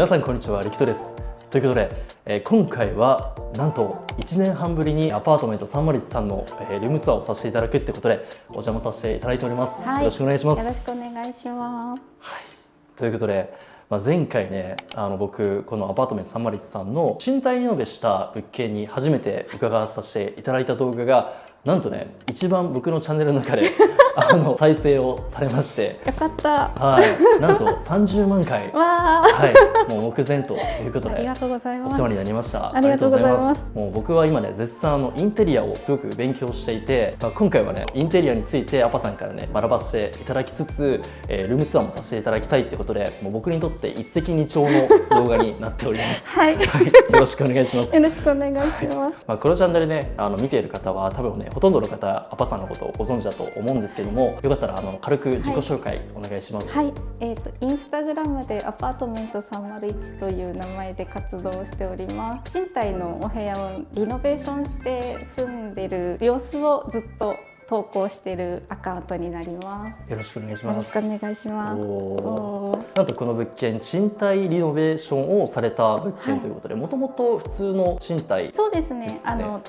皆さんこんにちは、リキトです。ということで、今回はなんと1年半ぶりにアパートメント301の、ルームツアーをさせていただくってことでお邪魔させていただいております。はい、よろしくお願いします。よろしくお願いします。はい、ということで、前回ね、僕このアパートメント301さんの賃貸リノベした物件に初めて伺わさせていただいた動画がなんとね、一番僕のチャンネルの中で再生をされまして、よかった。はい、なんと30万回、わはい、もう目前ということで、ありがとうございます。お世話になりました。ありがとうございます。もう僕は今ね、絶賛インテリアをすごく勉強していて、今回はね、インテリアについてアパさんからね、学ばせていただきつつ、ルームツアーもさせていただきたいってことで、もう僕にとって一石二鳥の動画になっております。はい、はい、よろしくお願いします。よろしくお願いします。このチャンネルね、見ている方は多分ね、ほとんどの方アパさんのことをご存知だと思うんですけども、よかったら軽く自己紹介お願いします。はい、インスタグラムでアパートメント301という名前で活動しております。賃貸のお部屋をリノベーションして住んでる様子をずっと投稿しているアカウントになります。よろしくお願いします。よろしくお願いします。なんとこの物件、賃貸リノベーションをされた物件ということで、もともと普通の賃貸、そうですね。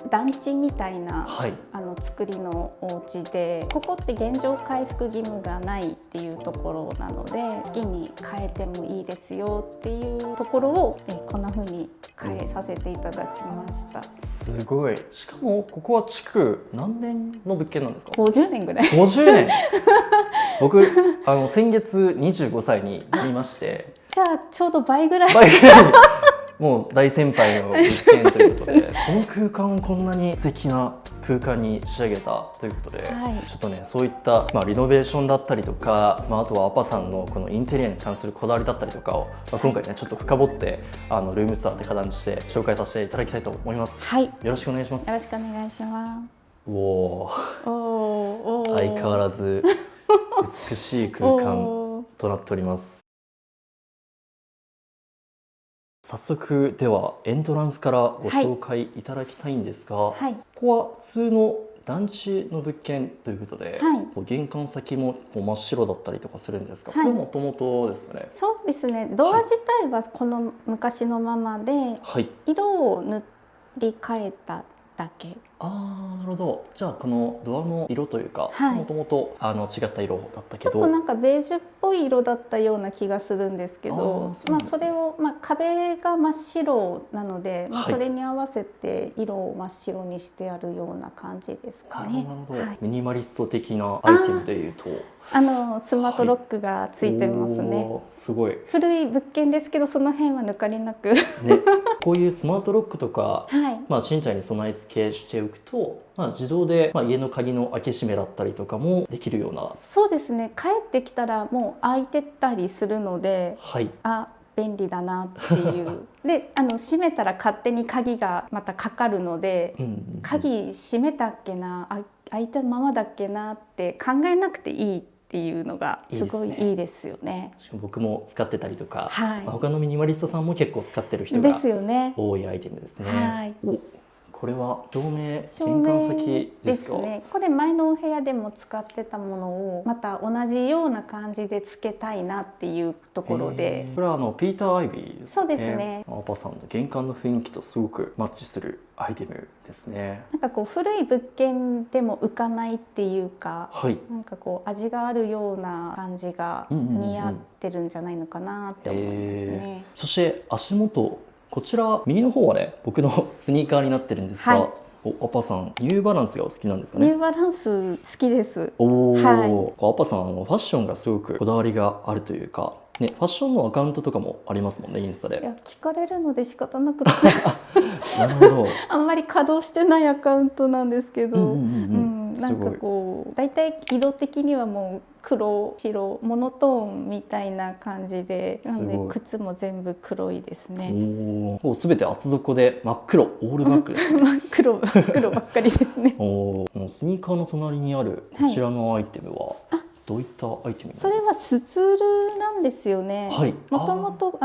団地みたいな、はい、作りのお家で、ここって現状回復義務がないっていうところなので、好きに変えてもいいですよっていうところをこんな風に変えさせていただきました。すごい。しかもここは築何年の物件なんですか？50年ぐらい。50年僕先月25歳になりまして、じゃあちょうど倍ぐらいもう大先輩の物件ということで、その空間をこんなに素敵な空間に仕上げたということで、はい、ちょっとね、そういった、リノベーションだったりとか、あとはアパさんのこのインテリアに関するこだわりだったりとかを、今回ねちょっと深掘ってルームツアーで形にして紹介させていただきたいと思います。はい、よろしくお願いします。よろしくお願いします。おー、相変わらず美しい空間となっております。早速ではエントランスからご紹介いただきたいんですが、はい、ここは普通の団地の物件ということで、はい、玄関先も真っ白だったりとかするんですが、はい、これもともとですかね？そうですね。ドア自体はこの昔のままで、はい、色を塗り替えただけ。なるほど。じゃあこのドアの色というか、もともと違った色だったけど、ちょっとなんかベージュっぽい色だったような気がするんですけど、それを壁が真っ白なので、それに合わせて色を真っ白にしてあるような感じですかね。なるほど。ミニマリスト的なアイテムでいうと、スマートロックがついてますね。すごい。古い物件ですけど、その辺は抜かりなくね。こういうスマートロックとか、賃貸に備え付けしておくと、自動で家の鍵の開け閉めだったりとかもできるような。そうですね。帰ってきたらもう開いてたりするので、はい、便利だなっていうで閉めたら勝手に鍵がまたかかるので、鍵閉めたっけな、開いたままだっけなって考えなくていいっていうのがすごいいいですよね。僕も使ってたりとか、他のミニマリストさんも結構使ってる人が多いアイテムですね。はい、これは照明、玄関先ですか？ね。これ前のお部屋でも使ってたものをまた同じような感じでつけたいなっていうところで、これはピーター・アイビーですね。そうですね。アパさんの玄関の雰囲気とすごくマッチするアイテムですね。なんかこう古い物件でも浮かないっていうか、はい、なんかこう味があるような感じが似合ってるんじゃないのかなって思いますね。そして足元、こちら右の方はね、僕のスニーカーになってるんですが、アパさんニューバランスがお好きなんですかね？ニューバランス好きです。アパさんファッションがすごくこだわりがあるというか、ね、ファッションのアカウントとかもありますもんね、インスタで。いや、聞かれるので仕方なくてなるほど。あんまり稼働してないアカウントなんですけど、なんかこうだいたい色的にはもう黒白モノトーンみたいな感じで、なので靴も全部黒いですね。もうすべて厚底で真っ黒、オールバックですね。真っ黒ばっかりですね。スニーカーの隣にあるこちらのアイテムは、どういったアイテムなんですか？それはスツールなんですよね。もともと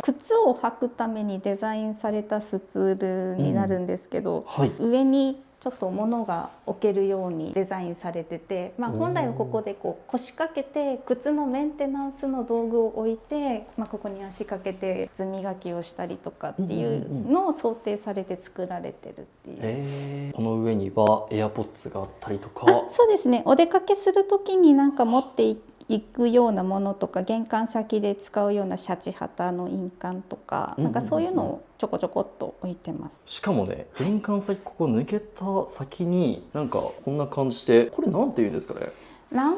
靴を履くためにデザインされたスツールになるんですけど、上にちょっと物が置けるようにデザインされてて、本来はここでこう腰掛けて靴のメンテナンスの道具を置いて、ここに足掛けて靴磨きをしたりとかっていうのを想定されて作られてるっていう。この上にはエアポッツがあったりとか。そうですね、お出かけする時になんか持っていくようなものとか、玄関先で使うようなシャチハタの印鑑とか、なんかそういうのをちょこちょこっと置いてます。しかもね、玄関先ここ抜けた先になんかこんな感じで、これなんていうんですかね。欄間っ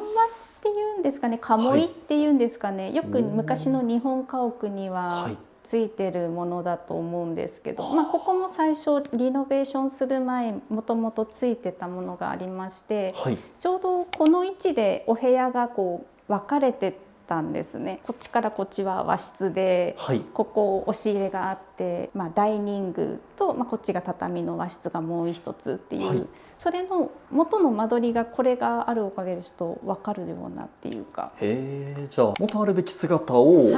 ていうんですかね、鴨居っていうんですかね、よく昔の日本家屋にはついてるものだと思うんですけど、ここも最初リノベーションする前もともとついてたものがありまして、ちょうどこの位置でお部屋がこう分かれてたんですね。こっちからこっちは和室で、ここ押し入れがあって、ダイニングと、こっちが畳の和室がもう一つっていう、それの元の間取りがこれがあるおかげでちょっと分かるようなっていうか。じゃあ元あるべき姿を、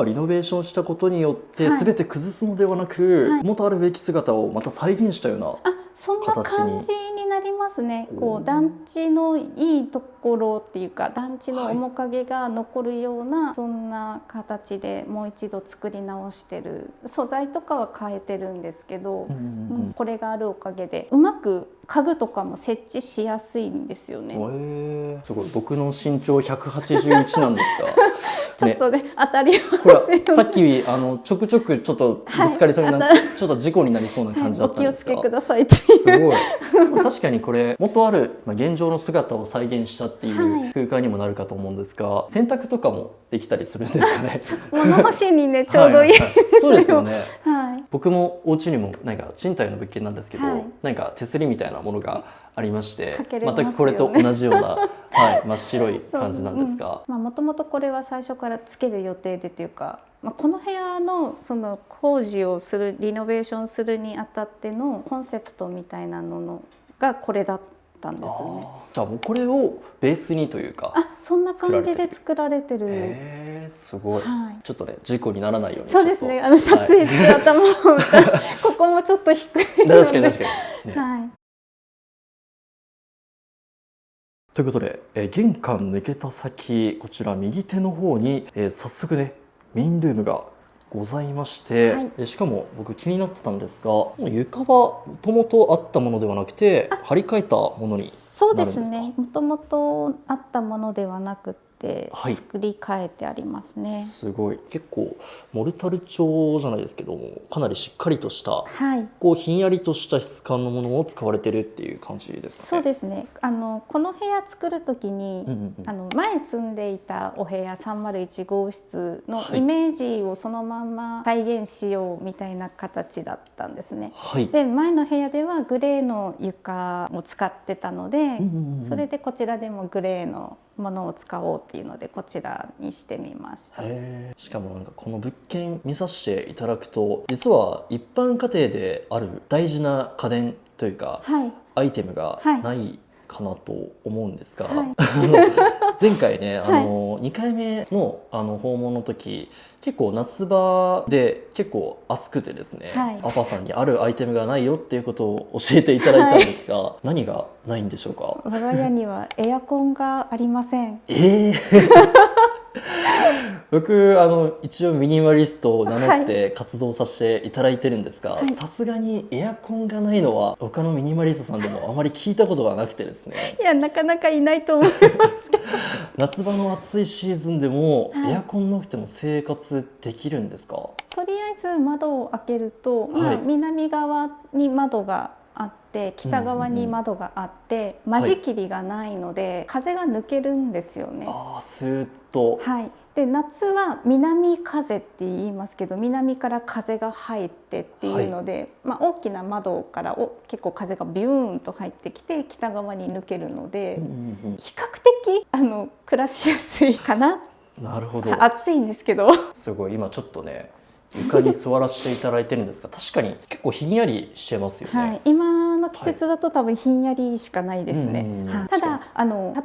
リノベーションしたことによって全て崩すのではなく、元あるべき姿をまた再現したようなそんな感じになりますね。こう団地のいいところっていうか、団地の面影が残るような、そんな形でもう一度作り直してる。素材とかは変えてるんですけど、これがあるおかげでうまく家具とかも設置しやすいんですよね。すごい。僕の身長181なんですがちょっとね、当たりこれさっきちょくちょくちょっとぶつかりそうになって、ちょっと事故になりそうな感じだったんですが、お気をつけくださいっていう。すごい。確かにこれ元ある現状の姿を再現したっていう空間にもなるかと思うんですが、洗濯とかもできたりするんですかね。物干しにね、ちょうどいいですよ。そうですよね。僕もお家にもなんか賃貸の物件なんですけど、なんか手すりみたいなものがありまして、全くこれと同じような真っ白い感じなんですが、もともとこれは最初からつける予定でというか、この部屋のその工事をする、リノベーションするにあたってのコンセプトみたいなのがこれだったんですね。じゃあもうこれをベースにというか、そんな感じで作られてる。すごい。ちょっとね、事故にならないように。そうですね。撮影中頭をここもちょっと低いので。確かに確かに。ということで、玄関抜けた先、こちら右手の方に、早速ね、メインルームがございまして、しかも僕気になってたんですが、床はもともとあったものではなくて張り替えたものになるんですか？そうですね。もともとあったものではなくて作り変えてありますね。すごい。結構モルタル調じゃないですけども、かなりしっかりとした、こうひんやりとした質感のものを使われてるっていう感じですかね。そうですね。この部屋作る時に、前住んでいたお部屋301号室のイメージをそのまんま再現しようみたいな形だったんですね。で、前の部屋ではグレーの床を使ってたので、それでこちらでもグレーのものを使おうっていうのでこちらにしてみました。しかもなんかこの物件見させていただくと、実は一般家庭である大事な家電というか、アイテムがないかなと思うんですが、前回ね、2回目の訪問の時、結構夏場で結構暑くてですね、アパさんにあるアイテムがないよっていうことを教えていただいたんですが、何がないんでしょうか？我が家にはエアコンがありません。僕一応ミニマリストを名乗って活動させていただいてるんですが、さすがにエアコンがないのは他のミニマリストさんでもあまり聞いたことがなくてですね。いや、なかなかいないと思います夏場の暑いシーズンでも、エアコンなくても生活できるんですか？とりあえず窓を開けると、南側に窓があって北側に窓があって、間仕切りがないので、風が抜けるんですよね。スーッと。で、夏は南風って言いますけど、南から風が入ってっていうので、大きな窓から結構風がビューンと入ってきて北側に抜けるので、比較的暮らしやすいかな。なるほど。暑いんですけど。すごい。今ちょっとね、床に座らせていただいてるんですが、確かに結構ひんやりしてますよね。今の季節だと多分ひんやりしかないですね。はい、ただ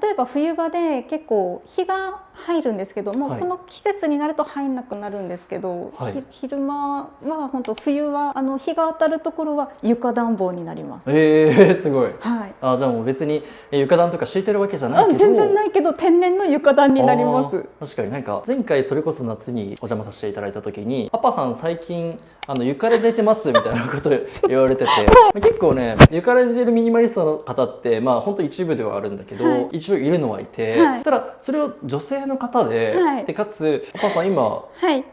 例えば冬場で結構日が入るんですけども、この季節になると入んなくなるんですけど、昼間は本当冬は日が当たるところは床暖房になります。すごい。はい。じゃあもう別に床暖とか敷いてるわけじゃないけど、全然ないけど天然の床暖になります。確かになんか前回それこそ夏にお邪魔させていただいた時に、パパさん最近床で寝てますみたいなこと言われてて結構ね、床で寝るミニマリストの方ってまあ本当一部ではあるんだけど、一応いるのはいて、ただそれを女性の方で、でかつパパさん今、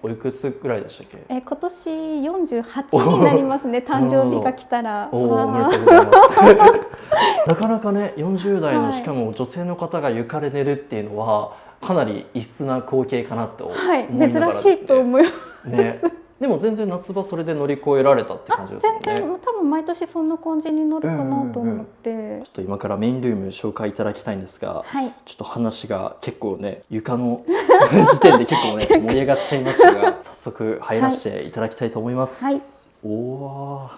おいくつぐらいでしたっけ？今年48になりますね。誕生日が来たら。おめでとうございますなかなかね、40代のしかも女性の方が床で寝るっていうのはかなり異質な光景かなと思いながらですね。珍しいと思います。ね、でも全然夏場それで乗り越えられたって感じですよね。全然多分毎年そんな感じになるかなと思って、ちょっと今からメインルーム紹介いただきたいんですが、ちょっと話が結構ね、床の時点で結構ね盛り上がっちゃいましたが早速入らせていただきたいと思います。おお、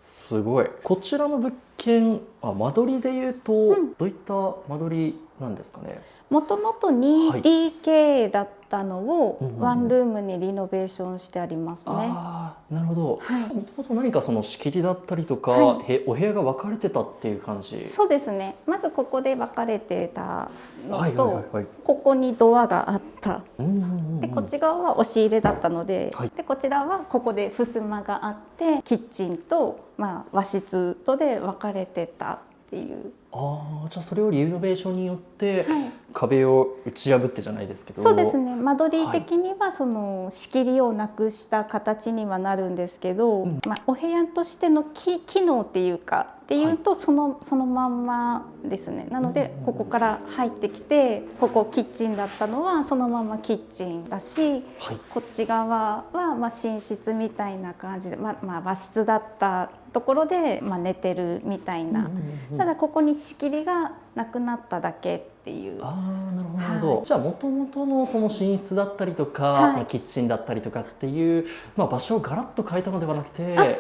すごい。こちらの物件、間取りでいうと、どういった間取りなんですかね？もともと 2DK だったのをワンルームにリノベーションしてありますね。なるほど。もともと何かその仕切りだったりとか、お部屋が分かれてたっていう感じ？そうですね。まずここで分かれてたのと、ここにドアがあった。でこっち側は押し入れだったので、でこちらはここで襖があってキッチンと、和室とで分かれてたっていう。じゃあそれをリノベーションによって、壁を打ち破ってじゃないですけど、そうですね、間取り的にはその仕切りをなくした形にはなるんですけど、お部屋としての機能っていうかっていうとそのまんまですね。なのでここから入ってきて、ここキッチンだったのはそのままキッチンだし、こっち側は寝室みたいな感じで、和室だったところで寝てるみたいな。ただここに仕切りがなくなっただけっていう。なるほど。じゃあもともとのその寝室だったりとか、キッチンだったりとかっていう、場所をガラッと変えたのではなくて、そうで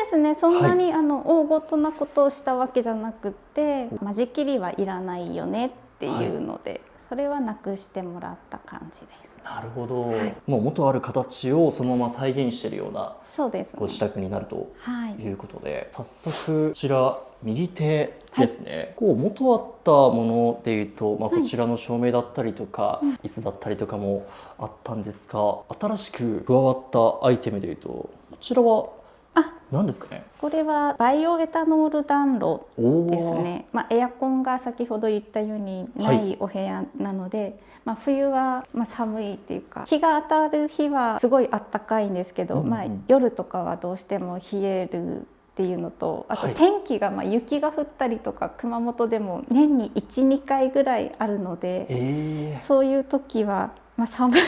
すね。そんなに大ごとなことをしたわけじゃなくて、間仕切りはいらないよねっていうので、それはなくしてもらった感じです。なるほど。もう元ある形をそのまま再現しているようなご自宅になるということで、早速こちら右手ですね。元あったものでいうと、こちらの照明だったりとか、椅子だったりとかもあったんですが、新しく加わったアイテムでいうとこちらは何ですかね？これはバイオエタノール暖炉ですね。エアコンが先ほど言ったようにないお部屋なので、冬は寒いっていうか、日が当たる日はすごいあったかいんですけど、夜とかはどうしても冷えるっていうのと、あと天気が雪が降ったりとか熊本でも年に 1,2 回ぐらいあるので、そういう時は寒い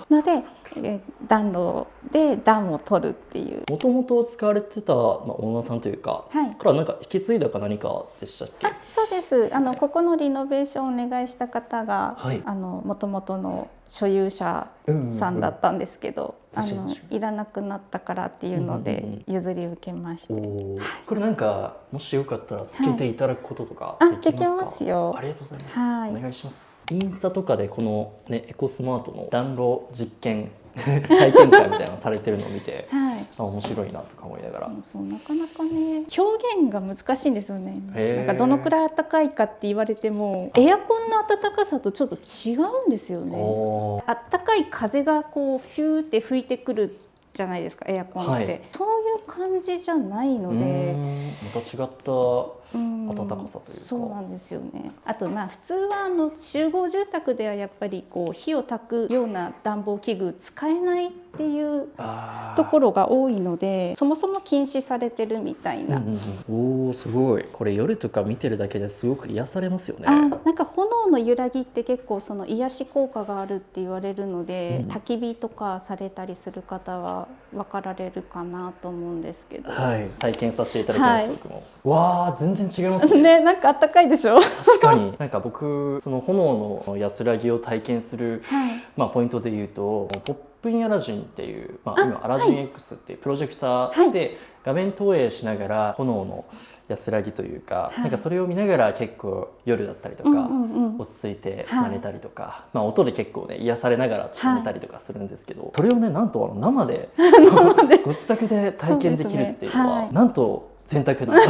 ので暖炉で暖を取るっていう。もともと使われてた、オーナーさんというか、からなんか引き継いだか何かでしたっけ？そうです。ここのリノベーションをお願いした方が、もともとの所有者さんだったんですけど、いらなくなったからっていうので譲り受けまして。これなんかもしよかったらつけていただくこととかできますか？できますよ。ありがとうございます。お願いします。インスタとかでこのね、エコスマートの暖炉実験体験会みたいなのされてるのを見て、面白いなとか思いながら。なかなかね、表現が難しいんですよね。なんかどのくらい暖かいかって言われても、エアコンの暖かさとちょっと違うんですよね。暖かい風がこうフューって吹いてくるじゃないですか、エアコンって。そういう感じじゃないので、また違った暖かさというか。そうなんですよね。あと普通は集合住宅ではやっぱりこう火を焚くような暖房器具使えないっていうところが多いので、そもそも禁止されてるみたいな。おお、すごい。これ夜とか見てるだけですごく癒されますよね。なんか炎の揺らぎって結構その癒し効果があるって言われるので、焚き火とかされたりする方は分かられるかなと思うんですけど。体験させていただきます。僕も。わあ、全然違いますね。なんか暖かいでしょ。確かに。なんか僕その炎の安らぎを体験するポイントで言うと、ポップインアラジンっていう、今アラジン X っていうプロジェクターで画面投影しながら炎の安らぎというか、なんかそれを見ながら結構夜だったりとか、落ち着いて寝たりとか、まあ音で結構ね癒されながら寝たりとかするんですけど、それをねなんと生でご自宅で体験できるっていうのはなんと贅沢な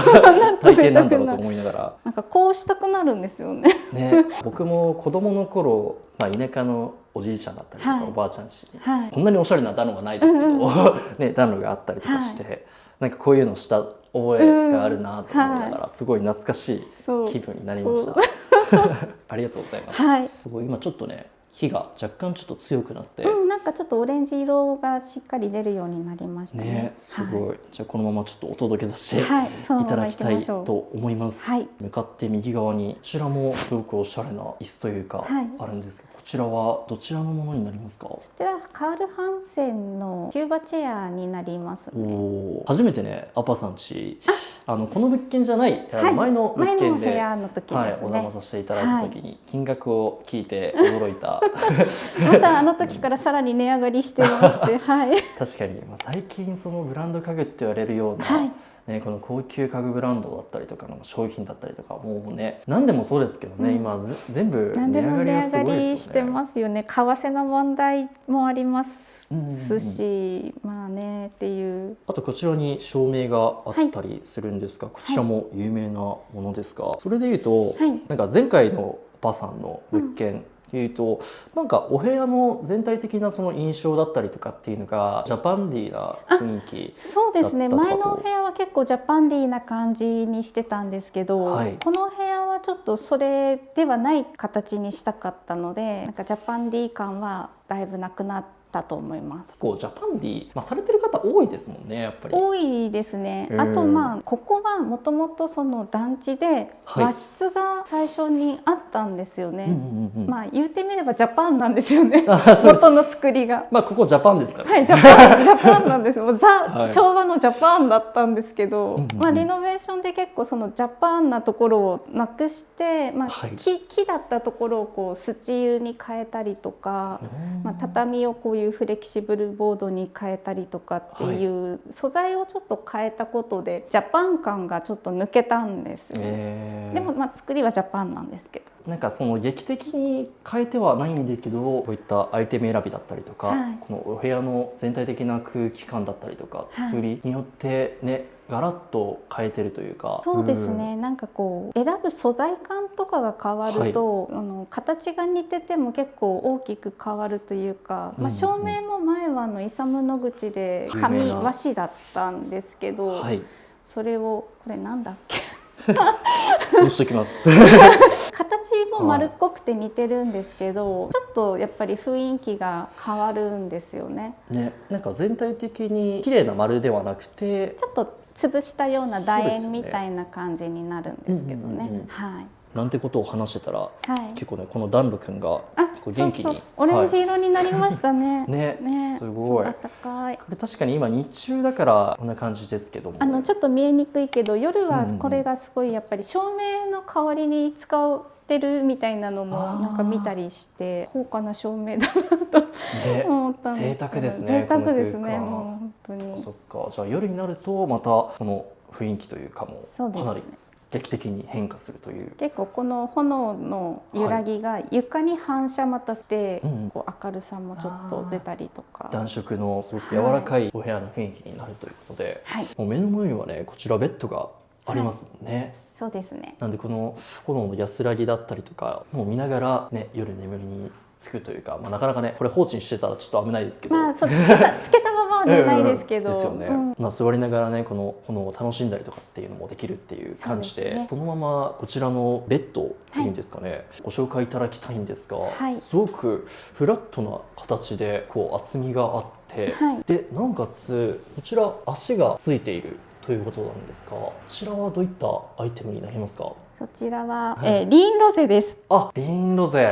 体験なんだろうと思いながら、なんかこうしたくなるんですよね。ね、僕も子供の頃、まあ、田舎のおじいちゃんだったりとか、おばあちゃんちに、こんなにおしゃれな暖炉がないですけど、ね、暖炉があったりとかして、なんかこういうのした覚えがあるなと思いながら、すごい懐かしい気分になりました。ありがとうございます。今ちょっとね火が若干ちょっと強くなって、なんかちょっとオレンジ色がしっかり出るようになりましたね。すごい。じゃあこのままちょっとお届けさせていただきたいと思います。向かって右側にこちらもすごくおしゃれな椅子というかあるんですけど、こちらはどちらのものになりますか？こちらカール・ハンセンのキューバチェアになりますね。初めてねアパさんちこの物件じゃない前の物件でお邪魔させていただいた時に金額を聞いて驚いたまたあの時からさらに値上がりしてまして、確かに、最近そのブランド家具って言われるような、ね、この高級家具ブランドだったりとかの商品だったりとかもうね何でもそうですけどね、今全部値上がりがすごいですよね。値上がりしてますよね。為替の問題もありますし、まあねっていう。あとこちらに照明があったりするんですが、こちらも有名なものですか？それでいうと、なんか前回のパさんの物件いうと、なんかお部屋の全体的なその印象だったりとかっていうのがジャパンディーな雰囲気。そうですね、前のお部屋は結構ジャパンディーな感じにしてたんですけど、この部屋はちょっとそれではない形にしたかったので、なんかジャパンディー感はだいぶなくなったと思います。こうジャパンディー、されてる方多いですもんね、やっぱり。多いですね。あとここはもともとその団地で和室が最初にあったんですよね。言ってみればジャパンなんですよね。元の作りが。ここジャパンですから。はい、ジャパンなんですよ。ザ、昭和のジャパンだったんですけど、リノベーションで結構そのジャパンなところをなくして、木だったところをこうスチールに変えたりとか、畳をこういうフレキシブルボードに変えたりとかっていう素材をちょっと変えたことでジャパン感がちょっと抜けたんですよ。でも作りはジャパンなんですけど、なんかその劇的に変えてはないんだけど、こういったアイテム選びだったりとか、このお部屋の全体的な空気感だったりとか作りによってね、ガラッと変えてるというか。そうですね、なんかこう選ぶ素材感とかが変わると、形が似てても結構大きく変わるというか、照明も前はイサム・ノグチで紙和紙だったんですけど、それをこれなんだっけ押しときます形も丸っこくて似てるんですけど、ちょっとやっぱり雰囲気が変わるんですよね。なんか全体的に綺麗な丸ではなくて、ちょっと潰したような楕円みたいな感じになるんですけどね。なんてことを話してたら、結構ねこの暖炉くんが結構元気にオレンジ色になりましたね。すごい。これ確かに今日中だからこんな感じですけども、ちょっと見えにくいけど夜はこれがすごいやっぱり照明の代わりに使ってるみたいなのもなんか見たりして高価な照明だなと思ったんですけど、贅沢ですね。贅沢ですね、もう本当に。そっか、じゃあ夜になるとまたこの雰囲気というかもかなり劇的に変化するという。結構この炎の揺らぎが床に反射またして、こう明るさもちょっと出たりとか、暖色のすごく柔らかいお部屋の雰囲気になるということで、もう目の前にはねこちらベッドがありますもんね。そうですね。なんでこの炎の安らぎだったりとかもう見ながらね夜眠りにつくというか、なかなかねこれ放置してたらちょっと危ないですけど、つけたままは寝ないですけど、ですよね。座りながらねこの炎を楽しんだりとかっていうのもできるっていう感じで、そのままこちらのベッドっていうんですかね、ご紹介いただきたいんですが、すごくフラットな形でこう厚みがあって、でなおかつこちら足がついているということなんですが、こちらはどういったアイテムになりますか？そちらは、リーンロゼです。リーンロゼ。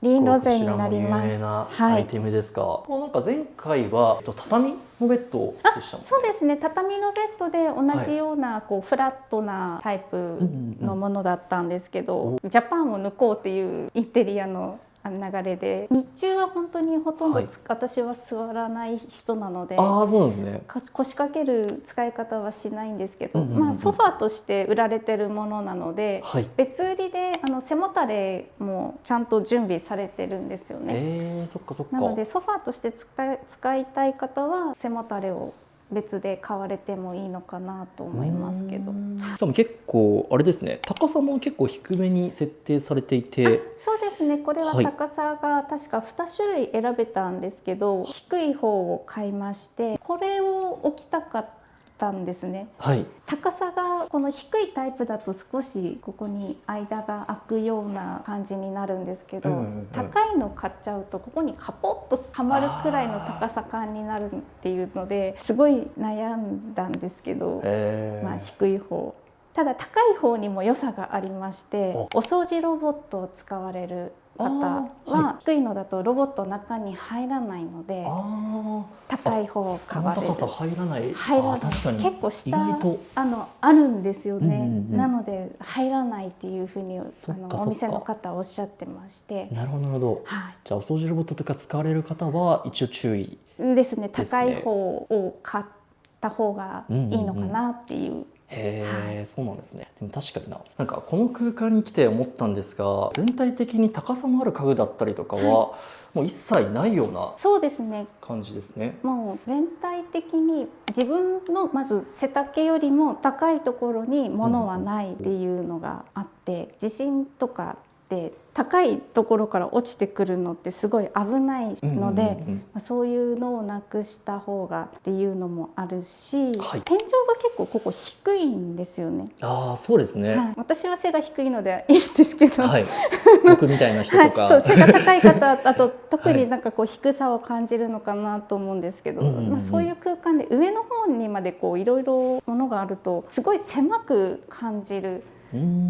リーンロゼになります。有名なアイテムですか。なんか前回は畳のベッドでしたもんね。そうですね。畳のベッドで同じようなこうフラットなタイプのものだったんですけど、ジャパンを抜こうっていうインテリアの流れで、日中は本当にほとんど私は座らない人なので、ああ、そうなんですね。腰掛ける使い方はしないんですけど、ソファーとして売られてるものなので、別売りで背もたれもちゃんと準備されてるんですよね。そっかそっか。なのでソファーとして使いたい方は背もたれを別で買われてもいいのかなと思いますけど。しかも結構あれですね、高さも結構低めに設定されていて。そうですね、これは高さが確か2種類選べたんですけど、低い方を買いまして、これを置きたかったんですね。高さがこの低いタイプだと少しここに間が空くような感じになるんですけど、高いの買っちゃうとここにカポッとはまるくらいの高さ感になるっていうのですごい悩んだんですけど、低い方。ただ高い方にも良さがありまして、お掃除ロボットを使われる方は低いのだとロボット中に入らないので、高い方を買われる。高さ入らない。確かに結構下あるんですよね。なので入らないっていうふうにお店の方はおっしゃってまして。なるほどなるほど。じゃあお掃除ロボットとか使われる方は一応注意ですね。高い方を買った方がいいのかなっていう。そうなんですね。でも確かになんかこの空間に来て思ったんですが、全体的に高さのある家具だったりとかは、もう一切ないような感じですね。もう全体的に自分のまず背丈よりも高いところに物はないっていうのがあって、地震とかで高いところから落ちてくるのってすごい危ないので、そういうのをなくした方がっていうのもあるし、天井が結構ここ低いんですよね。そうですね。私は背が低いのでいいんですけど、僕みたいな人とか、そう背が高い方だと特になんかこう低さを感じるのかなと思うんですけど、そういう空間で上の方にまでこういろいろものがあるとすごい狭く感じる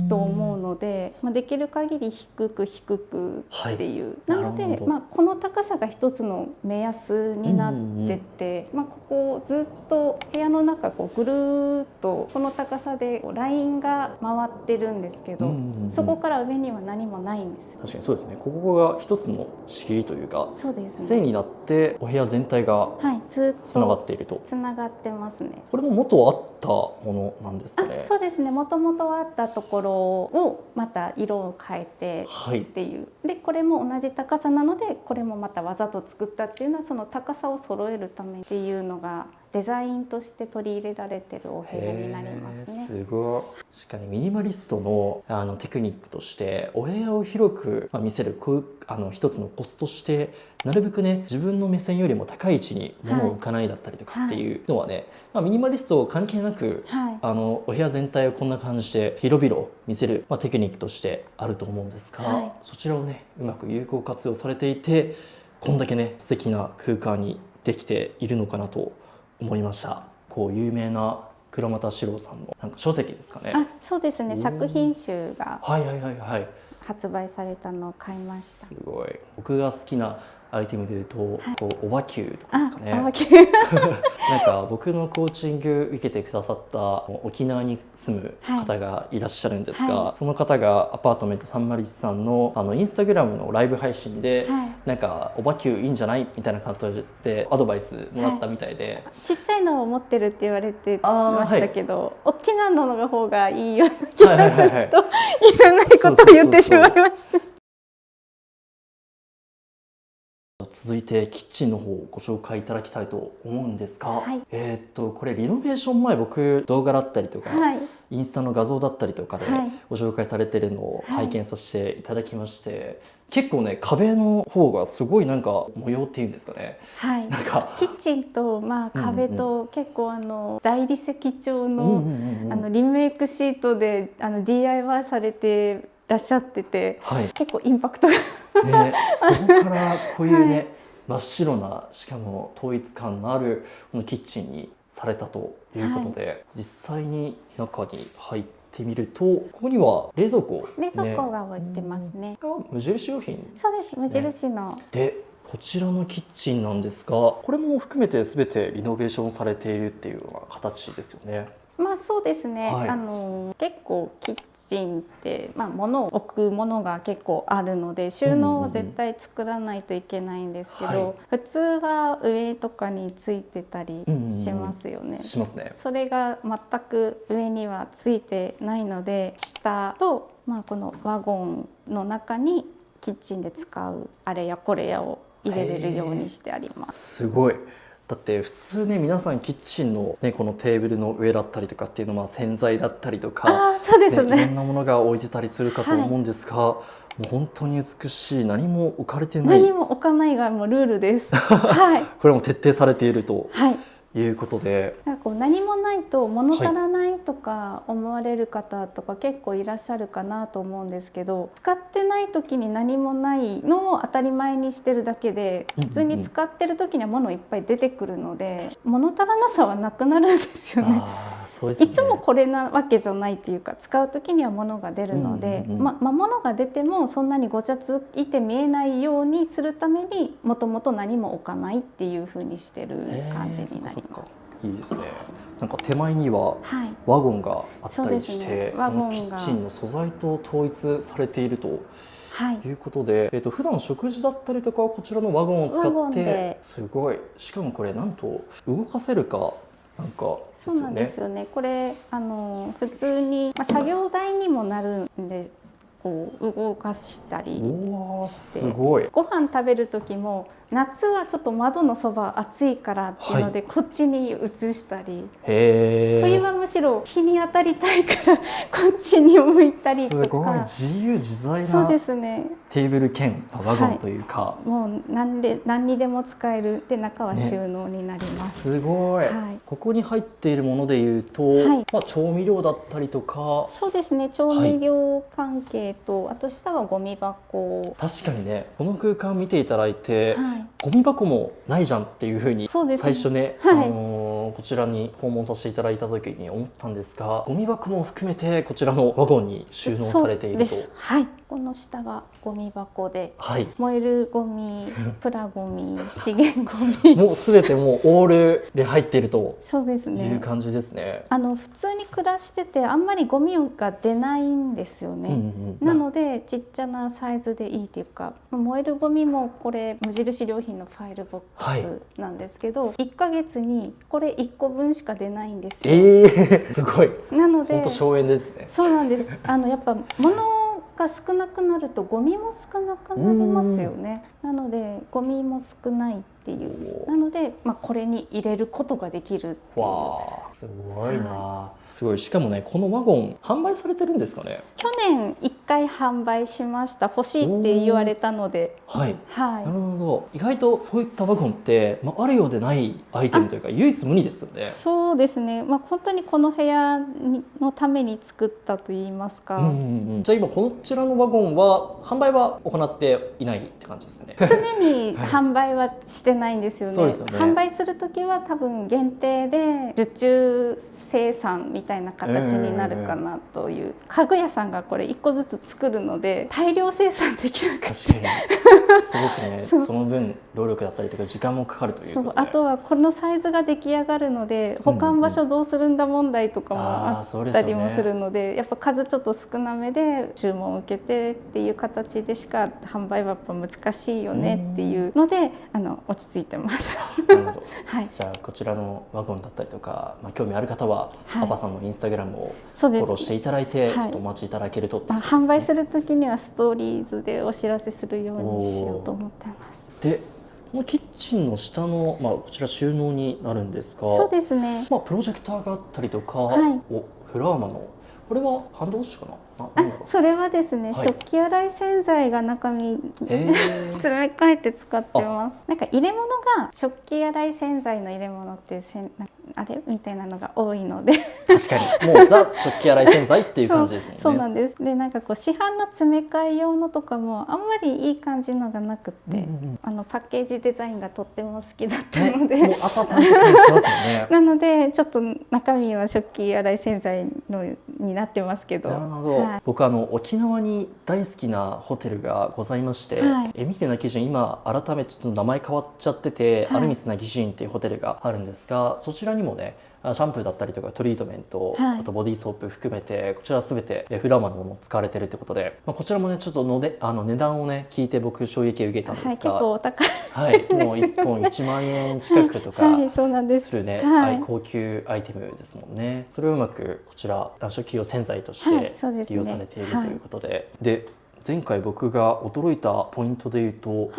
と思うので、できる限り低くっていう、なのでこの高さが一つの目安になってて、ここずっと部屋の中こうぐるっとこの高さでラインが回ってるんですけど、そこから上には何もないんですよ。確かにそうですね。ここが一つの仕切りというか、線になってお部屋全体がずっとつながっていると。つながってますね。これも元あったものなんですかね。そうですね。もともとあったところをまた色を変えてっていう、でこれも同じ高さなので、これもまたわざと作ったっていうのはその高さを揃えるためっていうのがデザインとして取り入れられてるお部屋になりますね。すごい。確かにミニマリストのテクニックとしてお部屋を広く見せる一つのコツとして、なるべくね自分の目線よりも高い位置に物を置かないだったりとかっていうのはね、ミニマリスト関係なく、お部屋全体をこんな感じで広々見せる、テクニックとしてあると思うんですが、そちらをねうまく有効活用されていて、こんだけね素敵な空間にできているのかなと思いました。こう有名な倉俣史郎さんのなんか書籍ですかね。そうですね。作品集が発売されたのを買いました。すごい。僕が好きなアイテムでいうと、オバキューとかですかね。なんか僕のコーチング受けてくださった沖縄に住む方がいらっしゃるんですが、その方がアパートメント301のインスタグラムのライブ配信で、なんかオバキューいいんじゃないみたいな感じでアドバイスもらったみたいで、ちっちゃいのを持ってるって言われてましたけど、大きなのの方がいいような気がするといらないことを言ってしまいました。続いてキッチンの方をご紹介いただきたいと思うんですが、これリノベーション前、僕動画だったりとか、インスタの画像だったりとかでご紹介されてるのを拝見させていただきまして、結構ね壁の方がすごいなんか模様っていうんですかね、なんかキッチンと壁と結構大理石調のリメイクシートでDIY されてらっしゃってて、結構インパクトがそこからこういうね真っ白な、しかも統一感のあるこのキッチンにされたということで、実際に中に入ってみると、ここには冷蔵庫ですね。冷蔵庫が置いてますね。無印良品。そうです、無印の。でこちらのキッチンなんですが、これも含めて全てリノベーションされているっていうような形ですよね。まあそうですね、はい、結構キッチンって、物を置くものが結構あるので収納は絶対作らないといけないんですけど、普通は上とかについてたりしますよね。しますね。それが全く上にはついてないので、下と、このワゴンの中にキッチンで使うあれやこれやを入れれるようにしてあります。すごい。だって普通ね、皆さんキッチンの、ね、このテーブルの上だったりとかっていうのは洗剤だったりとか、そうですね、いろんなものが置いてたりするかと思うんですが、もう本当に美しい。何も置かれてない。何も置かないがもうルールです。はい、これも徹底されていると。はいいうことで、なんかこう何もないと物足らないとか思われる方とか結構いらっしゃるかなと思うんですけど、使ってない時に何もないのを当たり前にしてるだけで、普通に使ってる時には物いっぱい出てくるので、物足らなさはなくなるんですよね。そうですね。いつもこれなわけじゃないっていうか、使う時には物が出るので、物が出てもそんなにごちゃついて見えないようにするためにもともと何も置かないっていう風にしてる感じになります。いいですね。なんか手前にはワゴンがあったりして、ワゴンがキッチンの素材と統一されているということで、普段食事だったりとかはこちらのワゴンを使って、すごい。しかもこれなんと動かせるかなんかですよね。そうなんですよね。これ普通に、作業台にもなるんで。こう動かしたりして、すごい。ご飯食べる時も夏はちょっと窓のそば暑いからっていうので、こっちに移したり、冬はむしろ日に当たりたいからこっちに向いたりとか、すごい自由自在な。そうですね。テーブル兼ワゴンというか、もう何にでも使える。で中は収納になります。すごい。ここに入っているものでいうと、調味料だったりとか。そうですね。調味料関係と、あと下はゴミ箱。確かにね、この空間見ていただいて、ゴミ箱もないじゃんっていうふうに最初ね、こちらに訪問させていただいた時に思ったんですが、ゴミ箱も含めてこちらのワゴンに収納されていると。はい。この下がゴミ箱で、燃えるゴミ、プラゴミ、資源ゴミもうすべてもうオールで入っていると。そうですね。いう感じですね。普通に暮らしててあんまりゴミが出ないんですよね。なのでちっちゃなサイズでいいっていうか、燃えるゴミもこれ無印良品のファイルボックスなんですけど、1ヶ月にこれ1個分しか出ないんですよ。すごい。なので本当省エネですね。なんです。やっぱ物が少なくなるとゴミも少なくなりますよね。なのでゴミも少ないっていう。なのでこれに入れることができるっていう。すごいな。すごい。しかもね、このワゴン販売されてるんですかね。去年1回販売しました。欲しいって言われたので。なるほど。意外とこういったワゴンって、あるようでないアイテムというか唯一無二ですよね。そうですね。本当にこの部屋のために作ったと言いますか。じゃあ今こちらのワゴンは販売は行っていないって感じですね。常に販売はしてないんですよね。販売する時は多分限定で受注生産みたいな形になるかなという。家具屋さんがこれ1個ずつ作るので大量生産できなくて。確かにすごくね、その分労力だったりとか時間もかかるということで。あとはこのサイズが出来上がるので保管場所どうするんだ問題とかもあったりもするので、やっぱ数ちょっと少なめで注文を受けてっていう形でしか販売はやっぱ難しいよねっていうので落ち着いてます。なるほど。じゃあこちらのワゴンだったりとか、興味ある方はパパさんのインスタグラムをフォローしていただいて、ちょっとお待ちいただけると。販売する時にはストーリーズでお知らせするようにしようと思ってます。で、このキッチンの下の、こちら収納になるんですが、そうですね。プロジェクターがあったりとか、フラーマのこれはハンドウォッシュかな。それはですね、食器洗い洗剤が中身詰め替えて使ってます。なんか入れ物が食器洗い洗剤の入れ物ってあれみたいなのが多いので確かにもうザ食器洗い洗剤っていう感じですよね。そうなんです。でなんかこう市販の詰め替え用のとかもあんまりいい感じのがなくて、パッケージデザインがとっても好きだったので、もうアパさんって感じしますよね。なのでちょっと中身は食器洗い洗剤のになってますけど。なるほど。僕沖縄に大好きなホテルがございまして、エミレナ基準今改めてちょっと名前変わっちゃってて、アルミスな基準っていうホテルがあるんですが、そちらにもねシャンプーだったりとかトリートメント、はい、あとボディーソープ含めてこちら全てフラーマのものを使われてるってことで、こちらもねちょっと値段をね聞いて僕衝撃を受けたんですが、結構お高い、はい、もう1本1万円近くとかするね、高級アイテムですもんね。それをうまくこちら食器用洗剤として利用されているということで、で前回僕が驚いたポイントで言うと、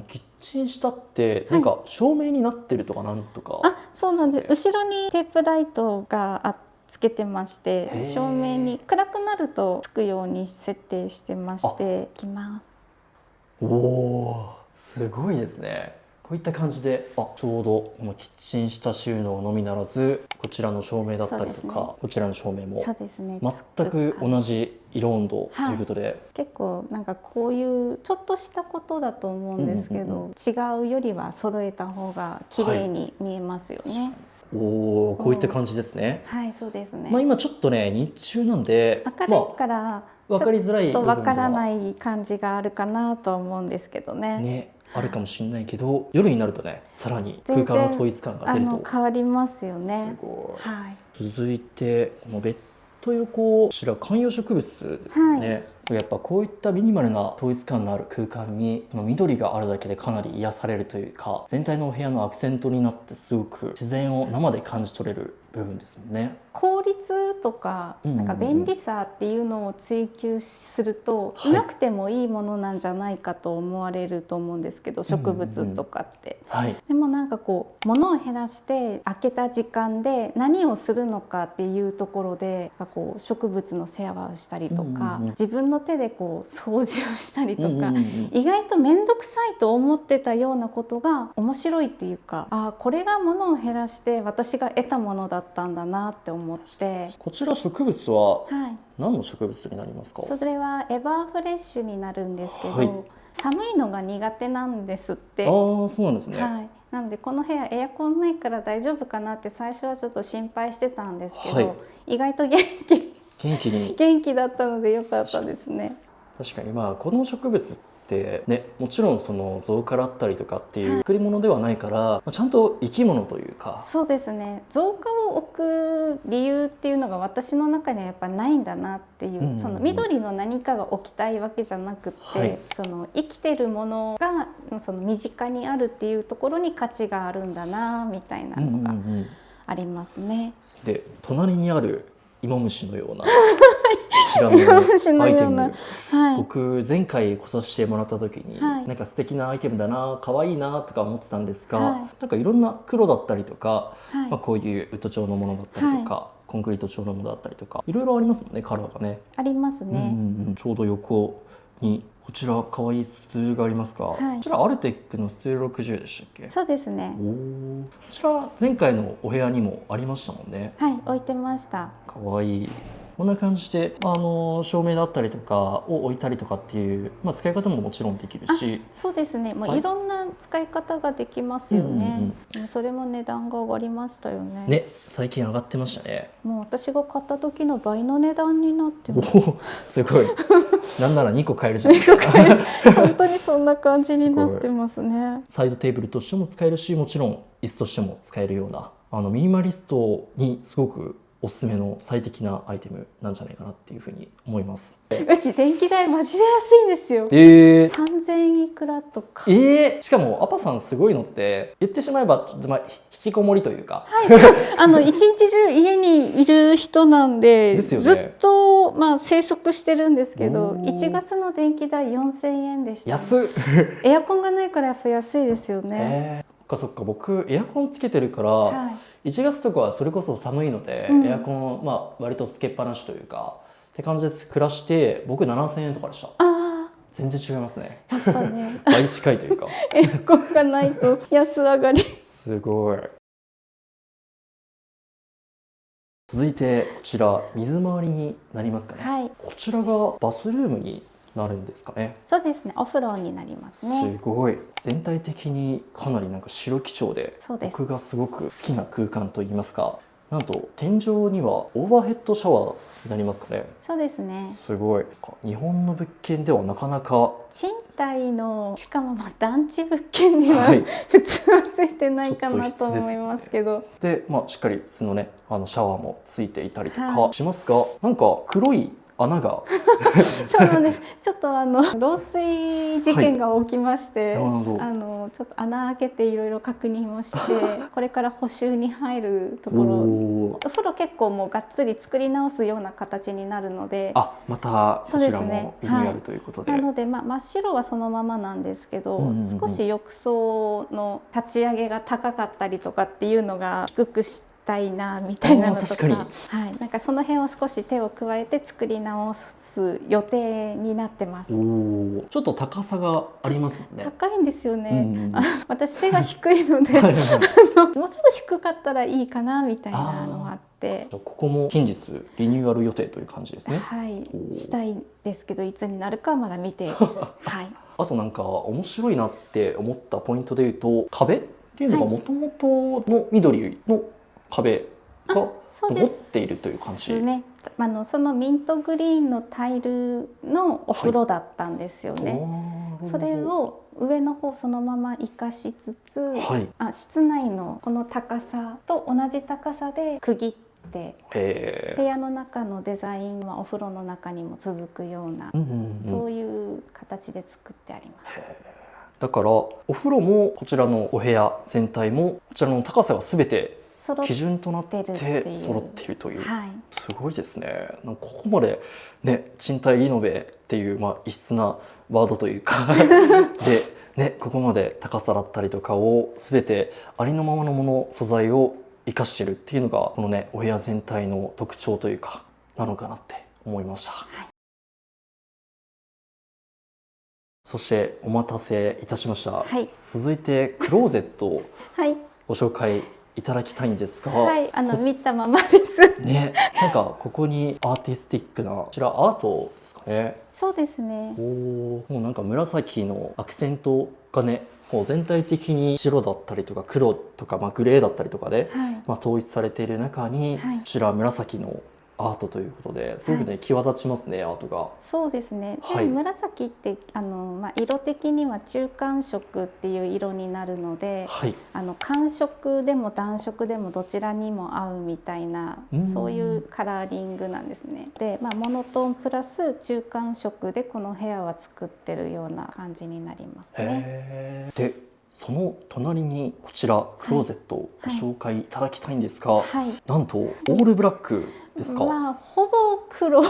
キッチン下ってなんか照明になってるとかなんとか、そうなんです。後ろにテープライトがつけてまして、照明に暗くなるとつくように設定してましていきます。おお、すごいですね。こういった感じでちょうどこのキッチン下収納のみならずこちらの照明だったりとか、こちらの照明も全く同じ色温度ということで、結構なんかこういうちょっとしたことだと思うんですけど、違うよりは揃えた方が綺麗に見えますよね。おお、こういった感じですね。はい、そうですね。今ちょっとね日中なんで明るいから分かりづらい部分とわからない感じがあるかなと思うんですけどね。あるかもしれないけど、夜になるとねさらに空間の統一感が出ると変わりますよね。すごい。続いてこのベッド横、こちら観葉植物ですよね。やっぱこういったミニマルな統一感のある空間にこの緑があるだけでかなり癒されるというか、全体のお部屋のアクセントになってすごく自然を生で感じ取れる部分ですもんね。効率とかなんか便利さっていうのを追求すると、いなくてもいいものなんじゃないかと思われると思うんですけど、植物とかって。でもなんかこう物を減らして空けた時間で何をするのかっていうところでこう植物の世話をしたりとか、自分の手でこう掃除をしたりとか、意外と面倒くさいと思ってたようなことが面白いっていうか、これが物を減らして私が得たものだったんだなって思って。こちら植物は何の植物になりますか？それはエバーフレッシュになるんですけど、寒いのが苦手なんですって。そうなんですね。なのでこの部屋エアコンないから大丈夫かなって最初はちょっと心配してたんですけど、意外と元気だったので良かったですね。確かにこの植物ってね、もちろんその造花だったりとかっていう贈り物ではないから、ちゃんと生き物というか。そうですね。造花を置く理由っていうのが私の中にはやっぱないんだなっていう、その緑の何かが置きたいわけじゃなくて、その生きてるものがその身近にあるっていうところに価値があるんだなみたいなのがありますね。で隣にある芋虫のようなこちらのアイテム、僕前回来させてもらった時に、なんか素敵なアイテムだな、可愛いなとか思ってたんですが、なんかいろんな黒だったりとか、こういうウッド調のものだったりとか、コンクリート調のものだったりとか、いろいろありますもんね、カラーがね。ありますね。ちょうど横にこちら可愛いスツールがありますが、こちらアルテックのスツール60でしたっけ？そうですね。こちら前回のお部屋にもありましたもんね。置いてました。可愛い。こんな感じで照明だったりとかを置いたりとかっていう、使い方ももちろんできるし。そうですね。いろんな使い方ができますよね。それも値段が上がりましたよね。最近上がってましたね。もう私が買った時の倍の値段になってます。すごい。なんなら2個買えるじゃん。本当にそんな感じになってますね。サイドテーブルとしても使えるし、もちろん椅子としても使えるようなミニマリストにすごくおすすめの最適なアイテムなんじゃないかなっていうふうに思います。うち電気代マジで安いんですよ。3000円いくらとか。しかもアパさんすごいのって言ってしまえば引きこもりというか、一日中家にいる人なんで、ずっと生息してるんですけど、1月の電気代4000円でした。安っ。エアコンがないからやっぱ安いですよね。そっか、僕エアコンつけてるから、1月とかはそれこそ寒いので、エアコン割とつけっぱなしというかって感じです。暮らして僕7000円とかでした。全然違いますね。やっぱね倍近いというかエアコンがないと安上がり。すごい。続いてこちら水回りになりますかね。こちらがバスルームになるんですかね。そうですね。お風呂になりますね。すごい。全体的にかなりなんか白基調で、僕がすごく好きな空間といいますか、なんと天井にはオーバーヘッドシャワーになりますかね。そうですね。すごい。日本の物件ではなかなか賃貸の、しかも団地物件には、はい、普通はついてないかなと思いますけど。で、しっかり普通のねシャワーもついていたりとかしますが、なんか黒い穴がそうなんです。ちょっと漏水事件が起きまして、ちょっと穴開けていろいろ確認をしてこれから補修に入るところ、お風呂結構もうがっつり作り直すような形になるので、またこちらもリニューアルということで、なので真っ白はそのままなんですけど、少し浴槽の立ち上げが高かったりとかっていうのが低くしたいなみたいなのとか、なんかその辺を少し手を加えて作り直す予定になってます。ちょっと高さがありますもんね。高いんですよね。私背が低いのでもうちょっと低かったらいいかなみたいなのがあって、ここも近日リニューアル予定という感じですね。はい、したいんですけどいつになるかはまだ未定です。はい。あとなんか面白いなって思ったポイントで言うと、壁っていうのがもともとの緑の壁が残っているという感じ。ね、そのミントグリーンのタイルのお風呂だったんですよね。それを上の方そのまま生かしつつ、室内のこの高さと同じ高さで区切って部屋の中のデザインはお風呂の中にも続くような、そういう形で作ってあります。だからお風呂もこちらのお部屋全体もこちらの高さが全て基準となって揃っているという、すごいですね。なんかここまでね、賃貸リノベっていう異質なワードというかでね、ここまで高さだったりとかを全てありのままのもの、素材を生かしてるっていうのがこのねお部屋全体の特徴というかなのかなって思いました。そしてお待たせいたしました。続いてクローゼットをご紹介いただきたいんですが、見たままですね。なんかここにアーティスティックなこちらアートですかね。そうですね。もうなんか紫のアクセントがね、もう全体的に白だったりとか黒とかグレーだったりとかで、統一されている中に、こちら紫のアートということですごくね、際立ちますね、アートが。そうですね。で、紫って色的には中間色っていう色になるので、寒色でも暖色でもどちらにも合うみたいな、そういうカラーリングなんですね。で、モノトーンプラス中間色でこの部屋は作ってるような感じになりますね。で、その隣にこちらクローゼットをご紹介いただきたいんですが、なんとオールブラックですか。ほぼ黒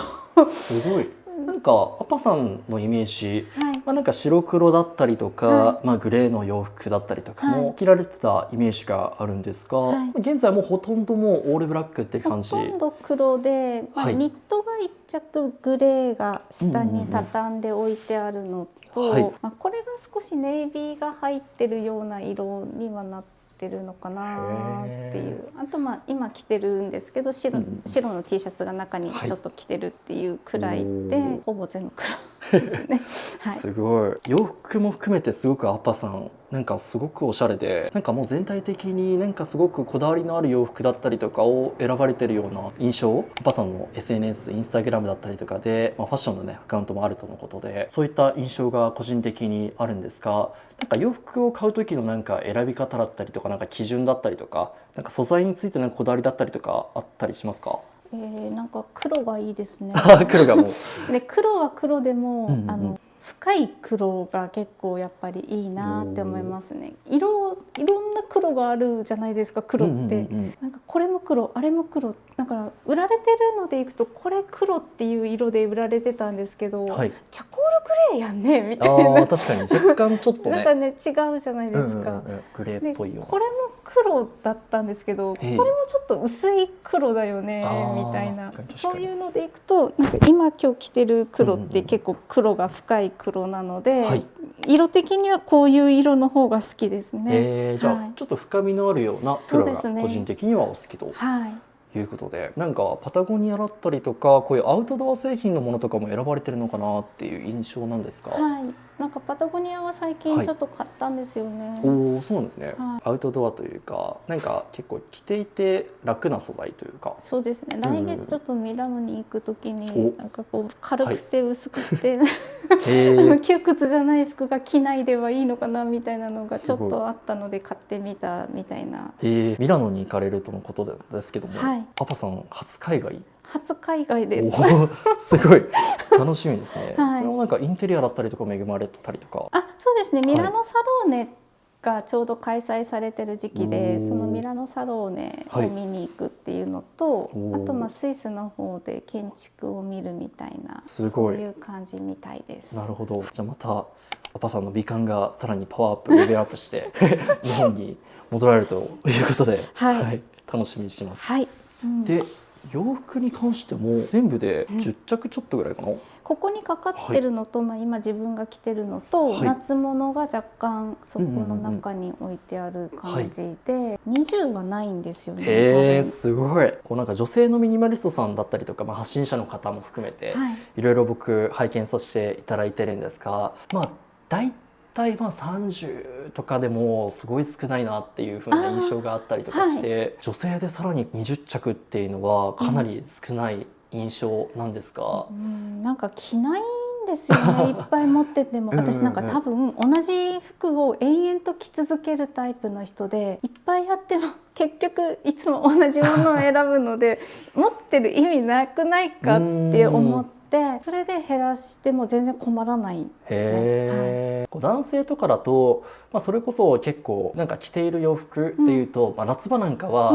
すごい。なんかアパさんのイメージ、なんか白黒だったりとか、グレーの洋服だったりとかも着られてたイメージがあるんですが、現在もほとんどもうオールブラックって感じ。ほとんど黒で、ニットが一着グレーが下に畳んで置いてあるのと、これが少しネイビーが入ってるような色にはなってるのかなっていう。あと今着てるんですけど、白の T シャツが中にちょっと着てるっていうくらいで、ほぼ全部黒ですね。すごい。洋服も含めてすごくアッパさんなんかすごくおしゃれで、なんかもう全体的になんかすごくこだわりのある洋服だったりとかを選ばれてるような印象。アッパさんの SNS、インスタグラムだったりとかで、ファッションのねアカウントもあるとのことで、そういった印象が個人的にあるんですが、なんか洋服を買う時のなんか選び方だったりとか、なんか基準だったりとか、なんか素材についてのこだわりだったりとかあったりしますか？なんか黒がいいですね。黒がもうで、黒は黒でも、深い黒が結構やっぱりいいなって思いますね。いろんな黒があるじゃないですか、黒って。なんかこれも黒、あれも黒。だから売られてるのでいくと、これ黒っていう色で売られてたんですけど、チャコールグレーやんねみたいな。確かに若干ちょっとね。なんかね、違うじゃないですか。グレーっぽいような。これも黒だったんですけど、これもちょっと薄い黒だよねみたいな、そういうのでいくと、なんか今日着てる黒って結構黒が深い黒なので、色的にはこういう色の方が好きですね。じゃあちょっと深みのあるような黒が個人的にはお好きということで、なんかパタゴニアだったりとか、こういうアウトドア製品のものとかも選ばれてるのかなっていう印象なんですか？なんかパタゴニアは最近ちょっと買ったんですよね。おお、そうなんですね、はい、アウトドアというか、なんか結構着ていて楽な素材というか。そうですね、来月ちょっとミラノに行くときに、なんかこう軽くて薄くて、窮屈じゃない服が着ないではいいのかなみたいなのがちょっとあったので買ってみたみたいな。ミラノに行かれるとのことですけども、アパさん初海外？初海外です。すごい楽しみですね。それもなんかインテリアだったりとか恵まれたりとか。そうですね、ミラノサローネがちょうど開催されてる時期で、そのミラノサローネを見に行くっていうのと、あとスイスの方で建築を見るみたいな、そういう感じみたいです。なるほど。じゃあまたアパさんの美観がさらにパワーアップレベルアップして日本に戻られるということで、楽しみにしてます。で、洋服に関しても全部で10着ちょっとぐらいかな。ここにかかってるのと、今自分が着てるのと、夏物が若干そこの中に置いてある感じで、20はないんですよね。へえ、すごい。こうなんか女性のミニマリストさんだったりとか、発信者の方も含めて、いろいろ僕拝見させていただいてるんですが、大体30とかでもすごい少ないなっていう風な印象があったりとかして、女性でさらに20着っていうのはかなり少ない印象なんですか？なんか着ないんですよね。いっぱい持ってても私なんか多分同じ服を延々と着続けるタイプの人で、いっぱいあっても結局いつも同じものを選ぶので持ってる意味なくないかって思って。それで減らしても全然困らないですね。男性とかだと、それこそ結構なんか着ている洋服っていうと、夏場なんかは、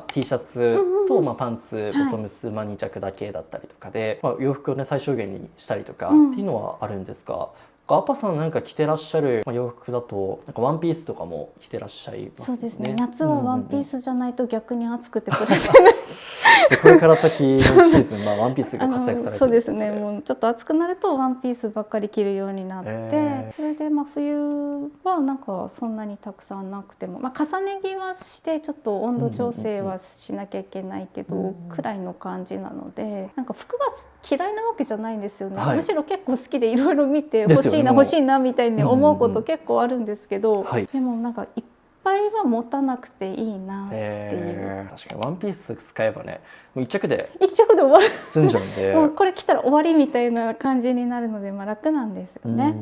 T シャツと、パンツボトムス、2着だけだったりとかで、洋服をね最小限にしたりとかっていうのはあるんですが。アパさんなんか着てらっしゃる洋服だとなんかワンピースとかも着てらっしゃいますね。そうですね。夏はワンピースじゃないと逆に暑くてプレゼない。じゃこれから先のシーズン、ワンピースが活躍されてる。そうですね。もうちょっと暑くなるとワンピースばっかり着るようになって、それで冬はなんかそんなにたくさんなくても、重ね着はしてちょっと温度調整はしなきゃいけないけど、くらいの感じなので、なんか服が嫌いなわけじゃないんですよね。むしろ結構好きでいろいろ見て欲しいなみたいに思うこと結構あるんですけど、でもなんかいっぱいは持たなくていいなっていう。確かにワンピース使えばね、もう一着で終わる済んじゃうんでもうこれ着たら終わりみたいな感じになるので、楽なんですよね。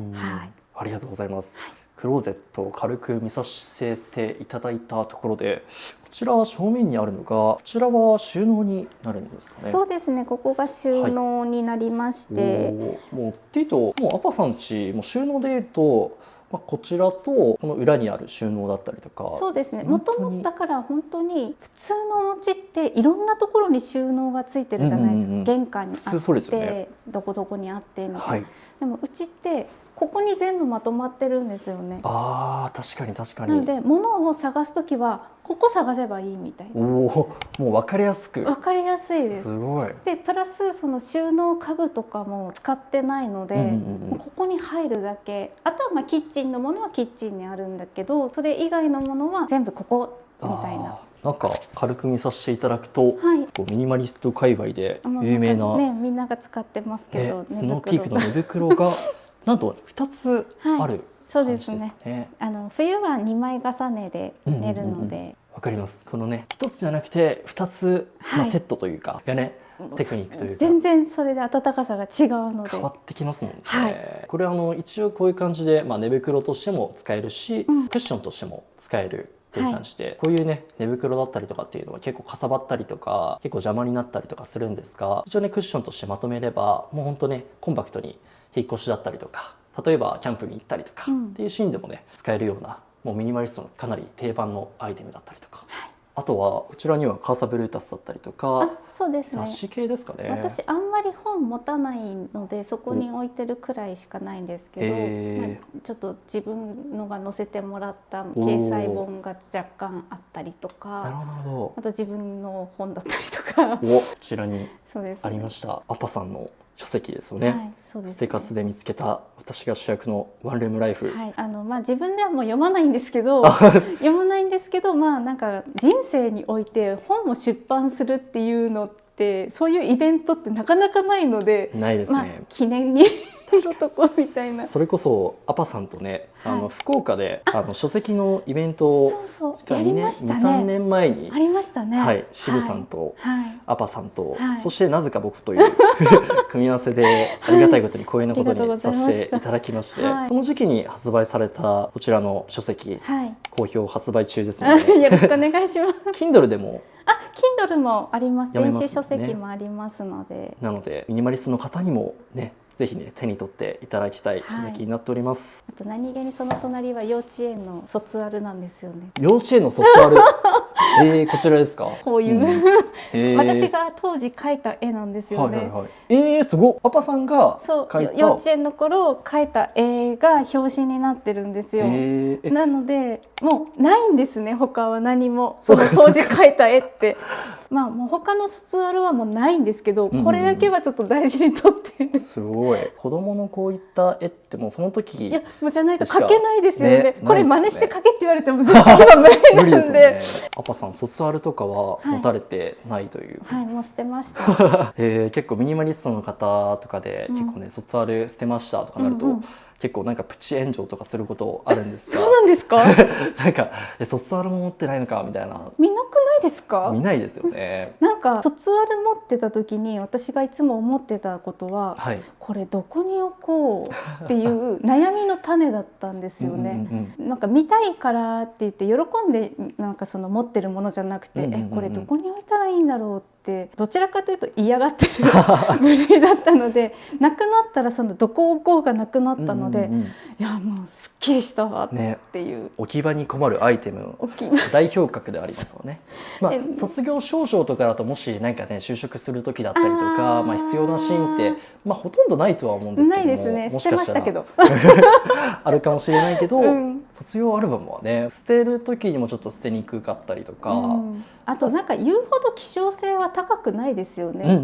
ありがとうございます。クローゼットを軽く見させていただいたところで、こちら正面にあるのが、こちらは収納になるんですかね。そうですね。ここが収納になりまして、もうっていうと、もうアパさんちも収納でいうと、こちらとこの裏にある収納だったりとか。そうですね。もともとだから本当に普通のお家っていろんなところに収納がついてるじゃないですか。玄関にあって、どこどこにあってみたいな。でもうちってここに全部まとまってるんですよね。確かに確かに。なので物を探すときはここ探せばいいみたいな。もう分かりやすく。分かりやすいです。すごい。でプラスその収納家具とかも使ってないので、ここに入るだけ。あとはキッチンのものはキッチンにあるんだけど、それ以外のものは全部ここみたいな。なんか軽く見させていただくと、ミニマリスト界隈で有名な、みんなが使ってますけど、スノーピークの寝袋がなんと2つある。そうですね。冬は2枚重ねで寝るので。わかります。このね、1つじゃなくて2つ、セットというかがね、テクニックというか全然それで暖かさが違うので変わってきますもんね。これ一応こういう感じで、寝袋としても使えるし、クッションとしても使えるっていう感じで、こういうね寝袋だったりとかっていうのは結構かさばったりとか結構邪魔になったりとかするんですが、一応ねクッションとしてまとめればもうほんとねコンパクトに引っ越しだったりとか、例えばキャンプに行ったりとかっていうシーンでもね使えるような、もうミニマリストのかなり定番のアイテムだったりとか、あとはこちらにはカーサブルータスだったりとか、そうですね、雑誌系ですかね。私あんまり本持たないのでそこに置いてるくらいしかないんですけど、ちょっと自分のが載せてもらった掲載本が若干あったりとか、なるほど。あと自分の本だったりとかこちらにそうです、ね、ありました。アパさんの書籍ですよね。そうですね。ステカスで見つけた私が主役のワンルームライフ。自分ではもう読まないんですけどなんか人生において本を出版するっていうのっってそういうイベントってなかなかないので、ないですね、記念にしとこうみたいな。それこそアパさんとね、はい、福岡で書籍のイベントをやりましたね。2、3年前にありましたね。はい、渋さんと、アパさんと、そしてなぜか僕という組み合わせでありがたいことに光栄なことにさせていただきまして、この時期に発売されたこちらの書籍、好評発売中ですのでよろしくお願いします。Kindle でもKindle もあります。電子書籍もありますので。なのでミニマリストの方にもね、ぜひね手に取っていただきたい書籍になっております。あと何気にその隣は幼稚園の卒アルなんですよね。幼稚園の卒アルこちらですか。こういう、私が当時描いた絵なんですよね。すごい。パパさんが描いた幼稚園の頃描いた絵が表紙になってるんですよ。なのでもうないんですね。他は何もその当時描いた絵って。まあもう他の卒アルはもうないんですけど、これだけはちょっと大事にとってる。すごい。子供のこういった絵ってもうその時、いやもうじゃないと描けないですよね。これ真似して描けって言われても絶対今無理なんで。アパさん卒アルとかは持たれてないという。はい、もう捨てました。結構ミニマリストの方とかで結構ね、卒アル捨てましたとかなると。結構なんかプチ炎上とかすることあるんですが。そうなんですか。なんか卒アルも持ってないのかみたいな。見なくないですか。見ないですよね。なんか卒アル持ってた時に私がいつも思ってたことは、これどこに置こうっていう悩みの種だったんですよね。なんか見たいからって言って喜んでなんかその持ってるものじゃなくて、これどこに置いたらいいんだろうってどちらかというと嫌がってる部類だったので、なくなったらそのどこ置こうがなくなったので、いやもうすっきりしたわっていう、置き場に困るアイテムの代表格でありますよね。まあ卒業証書とかだともしなんかね就職する時だったりとか、まあ必要なシーンってまあほとんどないとは思うんですけども、ないですね。捨てましたけどあるかもしれないけど、卒業アルバムはね捨てる時にもちょっと捨てにくかったりとか、あとなんか言うほど希少性は高くないですよね。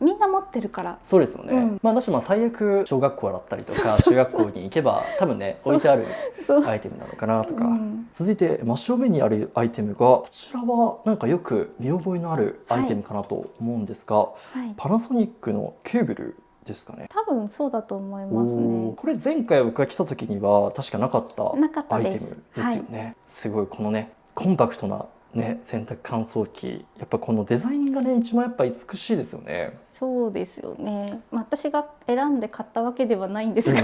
みんな持ってるから。そうですよね。まあだし最悪小学校だったりとか中学校に行けば多分ね置いてあるアイテムなのかなとか。続いて真正面にあるアイテムがこちらはなんかよく見覚えのあるアイテムかなと思うんですが、パナソニックのケーブルですかね。多分そうだと思いますね。これ前回僕が来た時には確かなかったアイテムですよね。すごいこのねコンパクトなね、洗濯乾燥機、やっぱこのデザインがね一番やっぱ美しいですよね。そうですよね。まあ、私が選んで買ったわけではないんですが、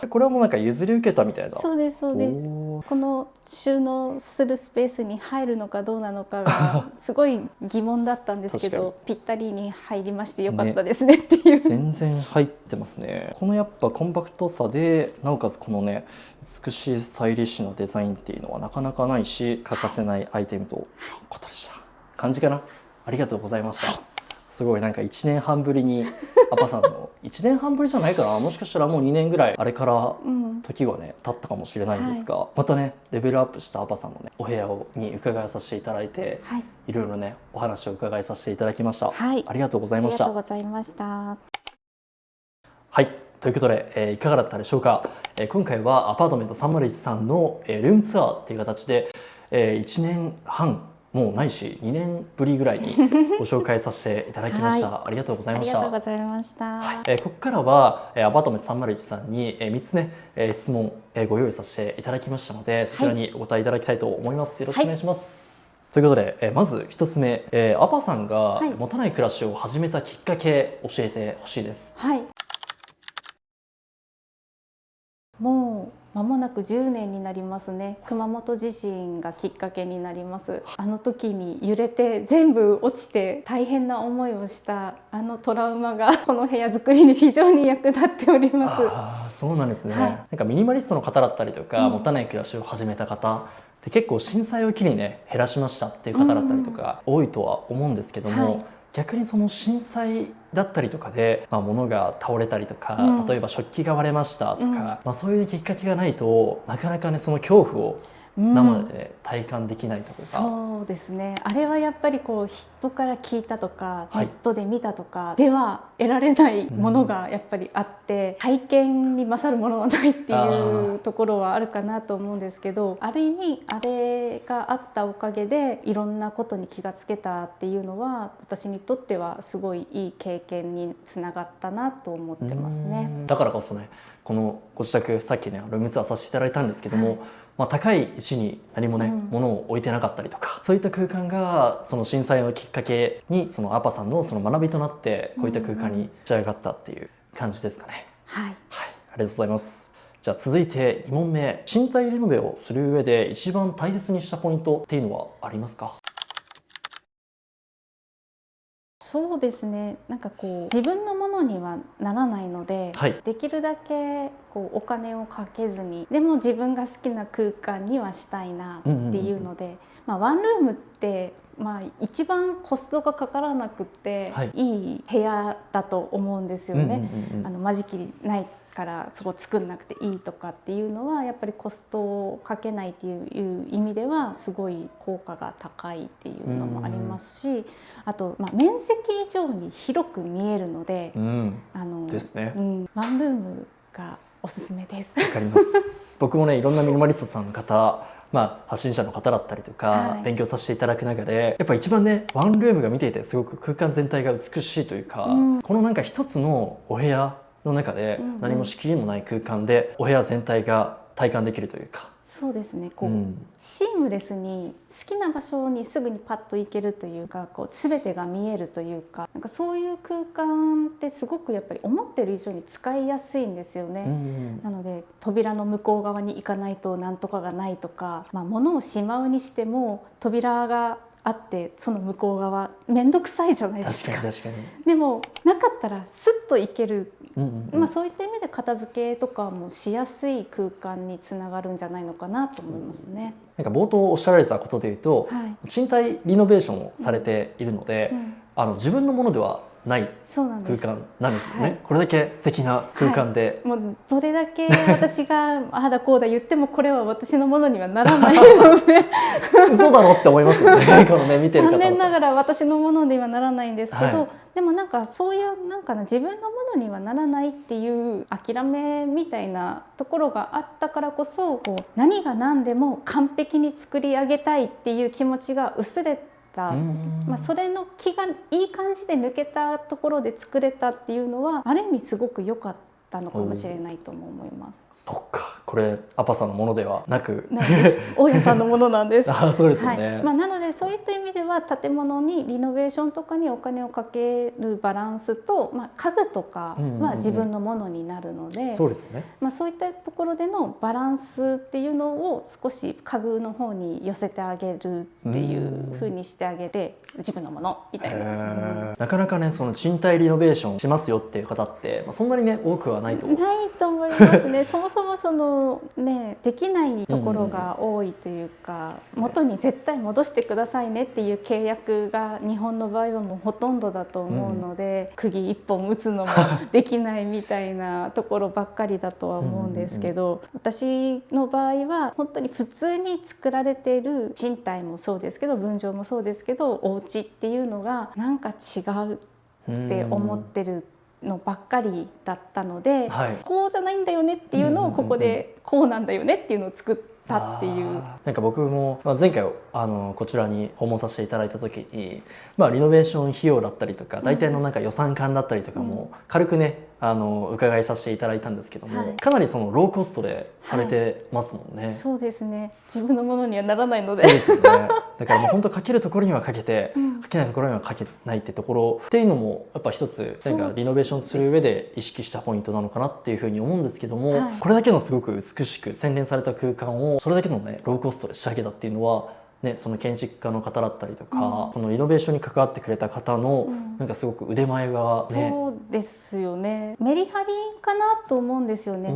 これはもうなんか譲り受けたみたいな。そうですそうです。この収納するスペースに入るのかどうなのかがすごい疑問だったんですけど、ぴったりに入りましてよかったですねっていう。全然入ってますね。このやっぱコンパクトさでなおかつこのね美しいスタイリッシュなデザインっていうのはなかなかないし欠かせないアイテムということでした。感じかな。ありがとうございました。すごいなんか1年半ぶりにアパさんの1年半ぶりじゃないかな、もしかしたらもう2年ぐらいあれから時はね経ったかもしれないんですが、またねレベルアップしたアパさんのねお部屋に伺いさせていただいて、いろいろねお話を伺いさせていただきました。ありがとうございました。ありがとうございました。はい、ということで、いかがだったでしょうか。今回はアパートメント301さんの、ルームツアーっていう形で、1年半もうないし2年ぶりぐらいにご紹介させていただきました。ありがとうございました。ありがとうございました。ここからは、アパートメント301さんに、3つね、質問、ご用意させていただきましたので、そちらにお答えいただきたいと思います。よろしくお願いします。ということで、まず1つ目、アパさんが持たない暮らしを始めたきっかけ教えてほしいです。もう間もなく10年になりますね。熊本地震がきっかけになります。あの時に揺れて全部落ちて大変な思いをしたあのトラウマがこの部屋作りに非常に役立っております。そうなんですね。なんかミニマリストの方だったりとか、持たない暮らしを始めた方で結構震災を機にね減らしましたっていう方だったりとか多いとは思うんですけども、逆にその震災だったりとかで、物が倒れたりとか、例えば食器が割れましたとか、そういうきっかけがないとなかなかねその恐怖を生で体感できないところが、そうですね。あれはやっぱりこう人から聞いたとか、はい、ネットで見たとかでは得られないものがやっぱりあって、体験に勝るものはないっていうところはあるかなと思うんですけど、ある意味あれがあったおかげでいろんなことに気がつけたっていうのは、私にとってはすごいいい経験につながったなと思ってますね。だからこそね、このご自宅、さっきねルームツアーさせていただいたんですけども、高い位置に何もね、物を置いてなかったりとか、そういった空間がその震災のきっかけに、そのアパさんのその学びとなってこういった空間に仕上がったっていう感じですかね。はい、はい、ありがとうございます。じゃあ続いて2問目、賃貸リノベをする上で一番大切にしたポイントっていうのはありますか？そうですね。なんかこう自分のものにはならないので、はい、できるだけこうお金をかけずに、でも自分が好きな空間にはしたいなっていうので、ワンルームって一番コストがかからなくて、はい、いい部屋だと思うんですよね。間仕切りないからそこ作んなくていいとかっていうのはやっぱりコストをかけないっていう意味ではすごい効果が高いっていうのもありますし、あと面積以上に広く見えるので、ですね、ワンルームがおすすめです。わかります。僕もね、いろんなミニマリストさんの方、発信者の方だったりとか、勉強させていただく中で、やっぱ一番ねワンルームが見ていてすごく空間全体が美しいというか、このなんか一つのお部屋の中で何も仕切りもない空間でお部屋全体が体感できるというか。そうですね。こう、シームレスに好きな場所にすぐにパッと行けるというか、こう全てが見えるというか、なんかそういう空間ってすごくやっぱり思ってる以上に使いやすいんですよね。なので扉の向こう側に行かないとなんとかがないとか、物をしまうにしても扉があってその向こう側面倒くさいじゃないですか。確かに確かに。でもなかったらスッと行ける。そういった意味で片付けとかもしやすい空間につながるんじゃないのかなと思いますね。なんか冒頭おっしゃられたことでいうと、賃貸リノベーションをされているので、自分のものではない空間なんですよね。これだけ素敵な空間で、もうどれだけ私がああだこうだ言ってもこれは私のものにはならないので嘘だろって思いますよね。このね見てる方。残念ながら私のものにはならないんですけど、でもなんかそういうなんか自分のものにはならないっていう諦めみたいなところがあったからこそ、こう何が何でも完璧に作り上げたいっていう気持ちが薄れて。それの気がいい感じで抜けたところで作れたっていうのはある意味すごく良かったのかもしれないとも思います。そっか、これアパさんのものではなく大家さんのものなんです。そうですよね。なのでそういった意味では建物にリノベーションとかにお金をかけるバランスと、家具とかは自分のものになるので、そうですよね。そういったところでのバランスっていうのを少し家具の方に寄せてあげるっていう風にしてあげて、自分のものみたいな。なかなかね、その賃貸リノベーションしますよっていう方って、そんなにね多くはないと思いますね。そもそもそのねできないところが多いというか、元に絶対戻してくださいねっていう契約が日本の場合はもうほとんどだと思うので、釘一本打つのもできないみたいなところばっかりだとは思うんですけど、私の場合は本当に普通に作られている賃貸もそうですけど分譲もそうですけどお家っていうのがなんか違うって思ってるのばっかりだったので、こうじゃないんだよねっていうのをここでこうなんだよねっていうのを作ったっていう。なんか僕も前回こちらに訪問させていただいた時に、リノベーション費用だったりとか大体のなんか予算感だったりとかも軽くね伺いさせていただいたんですけども、かなりそのローコストでされてますもんね。そうですね。自分のものにはならないので。そうですよね。だからもう本当かけるところにはかけて、かけないところにはかけないってところっていうのもやっぱ一つなんかリノベーションする上で意識したポイントなのかなっていうふうに思うんですけども、これだけのすごく美しく洗練された空間をそれだけのねローコストで仕上げたっていうのは。その建築家の方だったりとか、このリノベーションに関わってくれた方のなんかすごく腕前がね、そうですよね。メリハリかなと思うんですよね。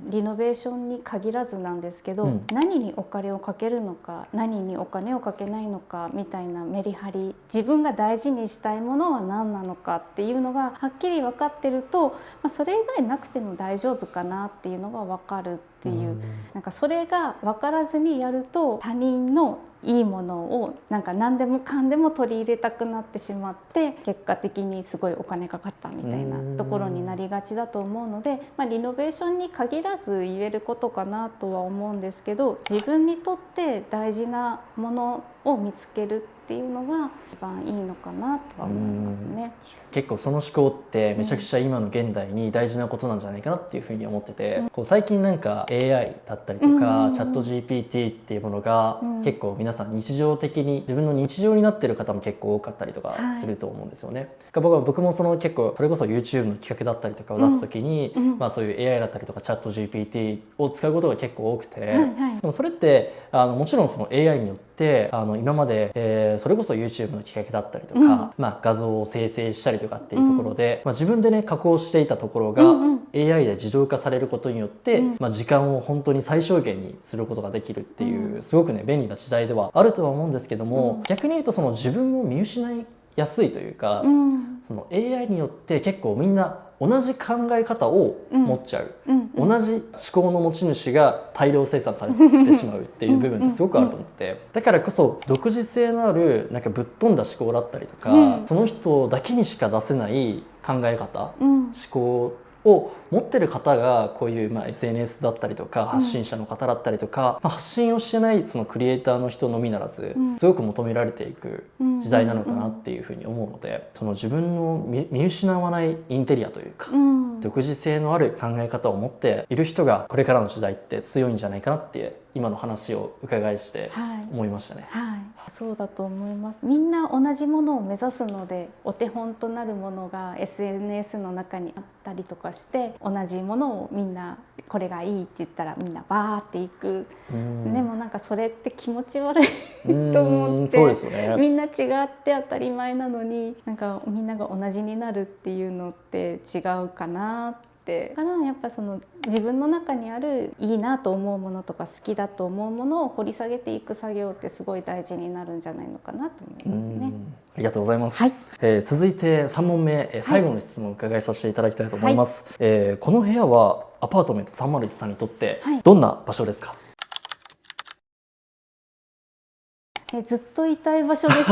リノベーションに限らずなんですけど、何にお金をかけるのか何にお金をかけないのかみたいなメリハリ、自分が大事にしたいものは何なのかっていうのがはっきり分かってると、それ以外なくても大丈夫かなっていうのが分かるっっていう、なんかそれが分からずにやると他人のいいものをなんか何でもかんでも取り入れたくなってしまって、結果的にすごいお金かかったみたいなところになりがちだと思うので、リノベーションに限らず言えることかなとは思うんですけど、自分にとって大事なものを見つけるっていうのが一番いいのかなとは思いますね。結構その思考ってめちゃくちゃ今の現代に大事なことなんじゃないかなっていうふうに思ってて、こう最近なんか AI だったりとか、チャット GPT っていうものが結構皆さん日常的に自分の日常になってる方も結構多かったりとかすると思うんですよね。僕もその結構それこそ YouTube の企画だったりとかを出す時に、そういう AI だったりとかチャット GPT を使うことが結構多くて、でもそれってもちろんその AI によって今まで、それこそ YouTube の企画だったりとか、画像を生成したりとかっていうところで、自分でね加工していたところが、AI で自動化されることによって、時間を本当に最小限にすることができるっていう、すごくね便利な時代ではあるとは思うんですけども、逆に言うとその自分を見失いやすいというか、その AI によって結構みんな同じ考え方を持っちゃう、同じ思考の持ち主が大量生産されてしまうっていう部分ってすごくあると思ってて、だからこそ独自性のあるなんかぶっ飛んだ思考だったりとか、その人だけにしか出せない考え方、思考を持ってる方がこういう、SNS だったりとか発信者の方だったりとか、発信をしてないそのクリエイターの人のみならず、すごく求められていく時代なのかなっていうふうに思うので、その自分の見失わないインテリアというか、独自性のある考え方を持っている人がこれからの時代って強いんじゃないかなって今の話を伺いして思いましたね。そうだと思います。みんな同じものを目指すので、お手本となるものが SNS の中にあったりとかして、同じものをみんなこれがいいって言ったらみんなバーっていく。でもなんかそれって気持ち悪いと思って、そうですよね。みんな違って当たり前なのに、なんかみんなが同じになるっていうのって違うかなって。だからやっぱその自分の中にあるいいなと思うものとか好きだと思うものを掘り下げていく作業ってすごい大事になるんじゃないのかなと思いますね。ありがとうございます。続いて3問目、最後の質問を伺いさせていただきたいと思います。この部屋はアパートメント301さんにとってどんな場所ですか？ずっといたい場所です。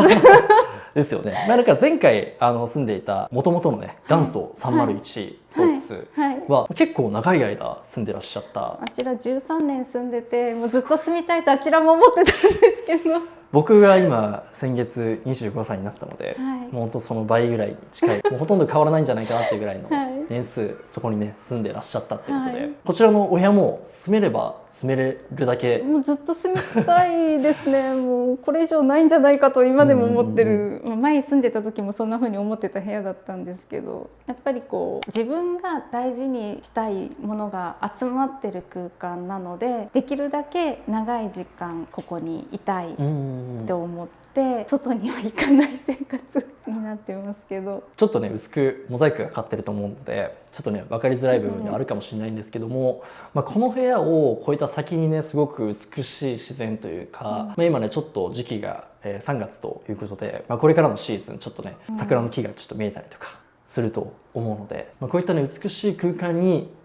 ですよね。だから前回住んでいた元々のね元祖301号室は結構長い間住んでらっしゃった。あちら13年住んでて、もうずっと住みたいとあちらも思ってたんですけど。僕が今先月25歳になったので、もう本当その倍ぐらいに近い、もうほとんど変わらないんじゃないかなっていうぐらいの年数、そこにね住んでらっしゃったっていうことで、こちらのお部屋も住めれば住めれるだけもうずっと住みたいですね。もうこれ以上ないんじゃないかと今でも思ってる。前住んでた時もそんな風に思ってた部屋だったんですけど、やっぱりこう自分が大事にしたいものが集まってる空間なので、できるだけ長い時間ここにいたいって思って、外には行かない生活になってますけど、ちょっとね薄くモザイクがかかってると思うのでちょっとね分かりづらい部分ではあるかもしれないんですけども、この部屋を越えた先にねすごく美しい自然というか、今ねちょっと時期が3月ということで、これからのシーズンちょっとね桜の木がちょっと見えたりとかすると思うので、こういったね美しい空間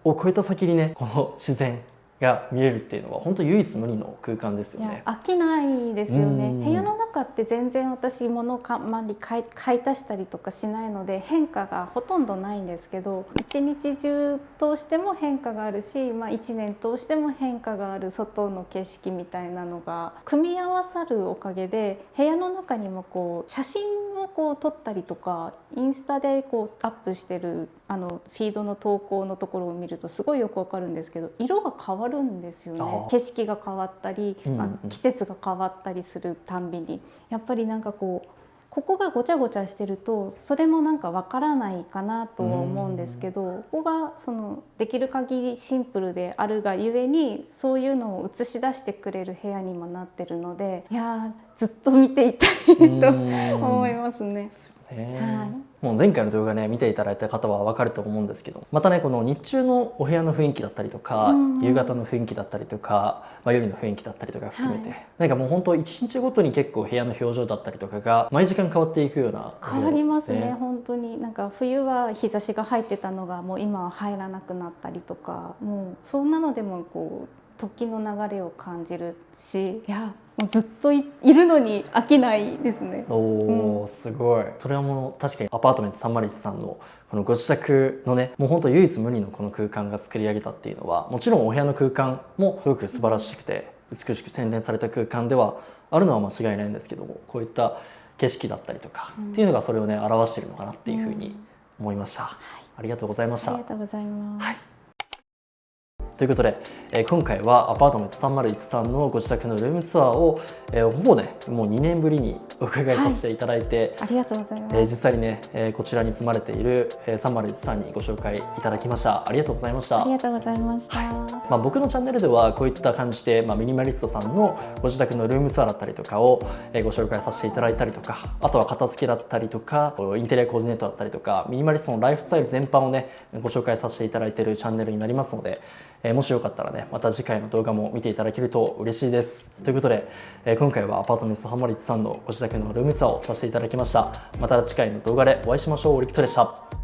を越えた先にねこの自然が見えるっていうのは本当唯一無二の空間ですよね。飽きないですよね。部屋の中って全然私物をあまり買い足したりとかしないので変化がほとんどないんですけど、一日中通しても変化があるし、一年通しても変化がある外の景色みたいなのが組み合わさるおかげで、部屋の中にもこう写真をこう撮ったりとかインスタでこうアップしてるフィードの投稿のところを見るとすごいよくわかるんですけど、色が変わるんですよね。景色が変わったり、季節が変わったりするたんびにやっぱりなんかここがごちゃごちゃしてるとそれもなんかわからないかなとは思うんですけど、ここがそのできる限りシンプルであるがゆえにそういうのを映し出してくれる部屋にもなってるので、いやずっと見ていたいと思いますね。ね。はい、もう前回の動画ね見ていただいた方は分かると思うんですけど、またねこの日中のお部屋の雰囲気だったりとか、夕方の雰囲気だったりとか、夜の雰囲気だったりとか含めて、なんかもう本当一日ごとに結構部屋の表情だったりとかが毎時間変わっていくような、変わりますね。本当になんか冬は日差しが入ってたのがもう今は入らなくなったりとか、もうそんなのでもこう時の流れを感じるし、いやもうずっと いるのに飽きないですね。おー、すごい。それはもう確かにアパートメント301さんのこのご自宅のね、もう本当唯一無二のこの空間が作り上げたっていうのは、もちろんお部屋の空間もすごく素晴らしくて美しく洗練された空間ではあるのは間違いないんですけども、こういった景色だったりとかっていうのがそれをね表しているのかなっていうふうに思いました。ありがとうございました。ありがとうございます。はい、ということで、今回はアパートメント301さんのご自宅のルームツアーを、ほぼねもう2年ぶりにお伺いさせていただいて、ありがとうございます。実際にね、こちらに住まれている、301さんにご紹介いただきました。ありがとうございました。ありがとうございました。僕のチャンネルではこういった感じで、ミニマリストさんのご自宅のルームツアーだったりとかを、ご紹介させていただいたりとか、あとは片付けだったりとか、インテリアコーディネートだったりとか、ミニマリストのライフスタイル全般をねご紹介させていただいているチャンネルになりますので、もしよかったらねまた次回の動画も見ていただけると嬉しいです。ということで、今回はアパートメント301さんのご自宅のルームツアーをさせていただきました。また次回の動画でお会いしましょう。リクトでした。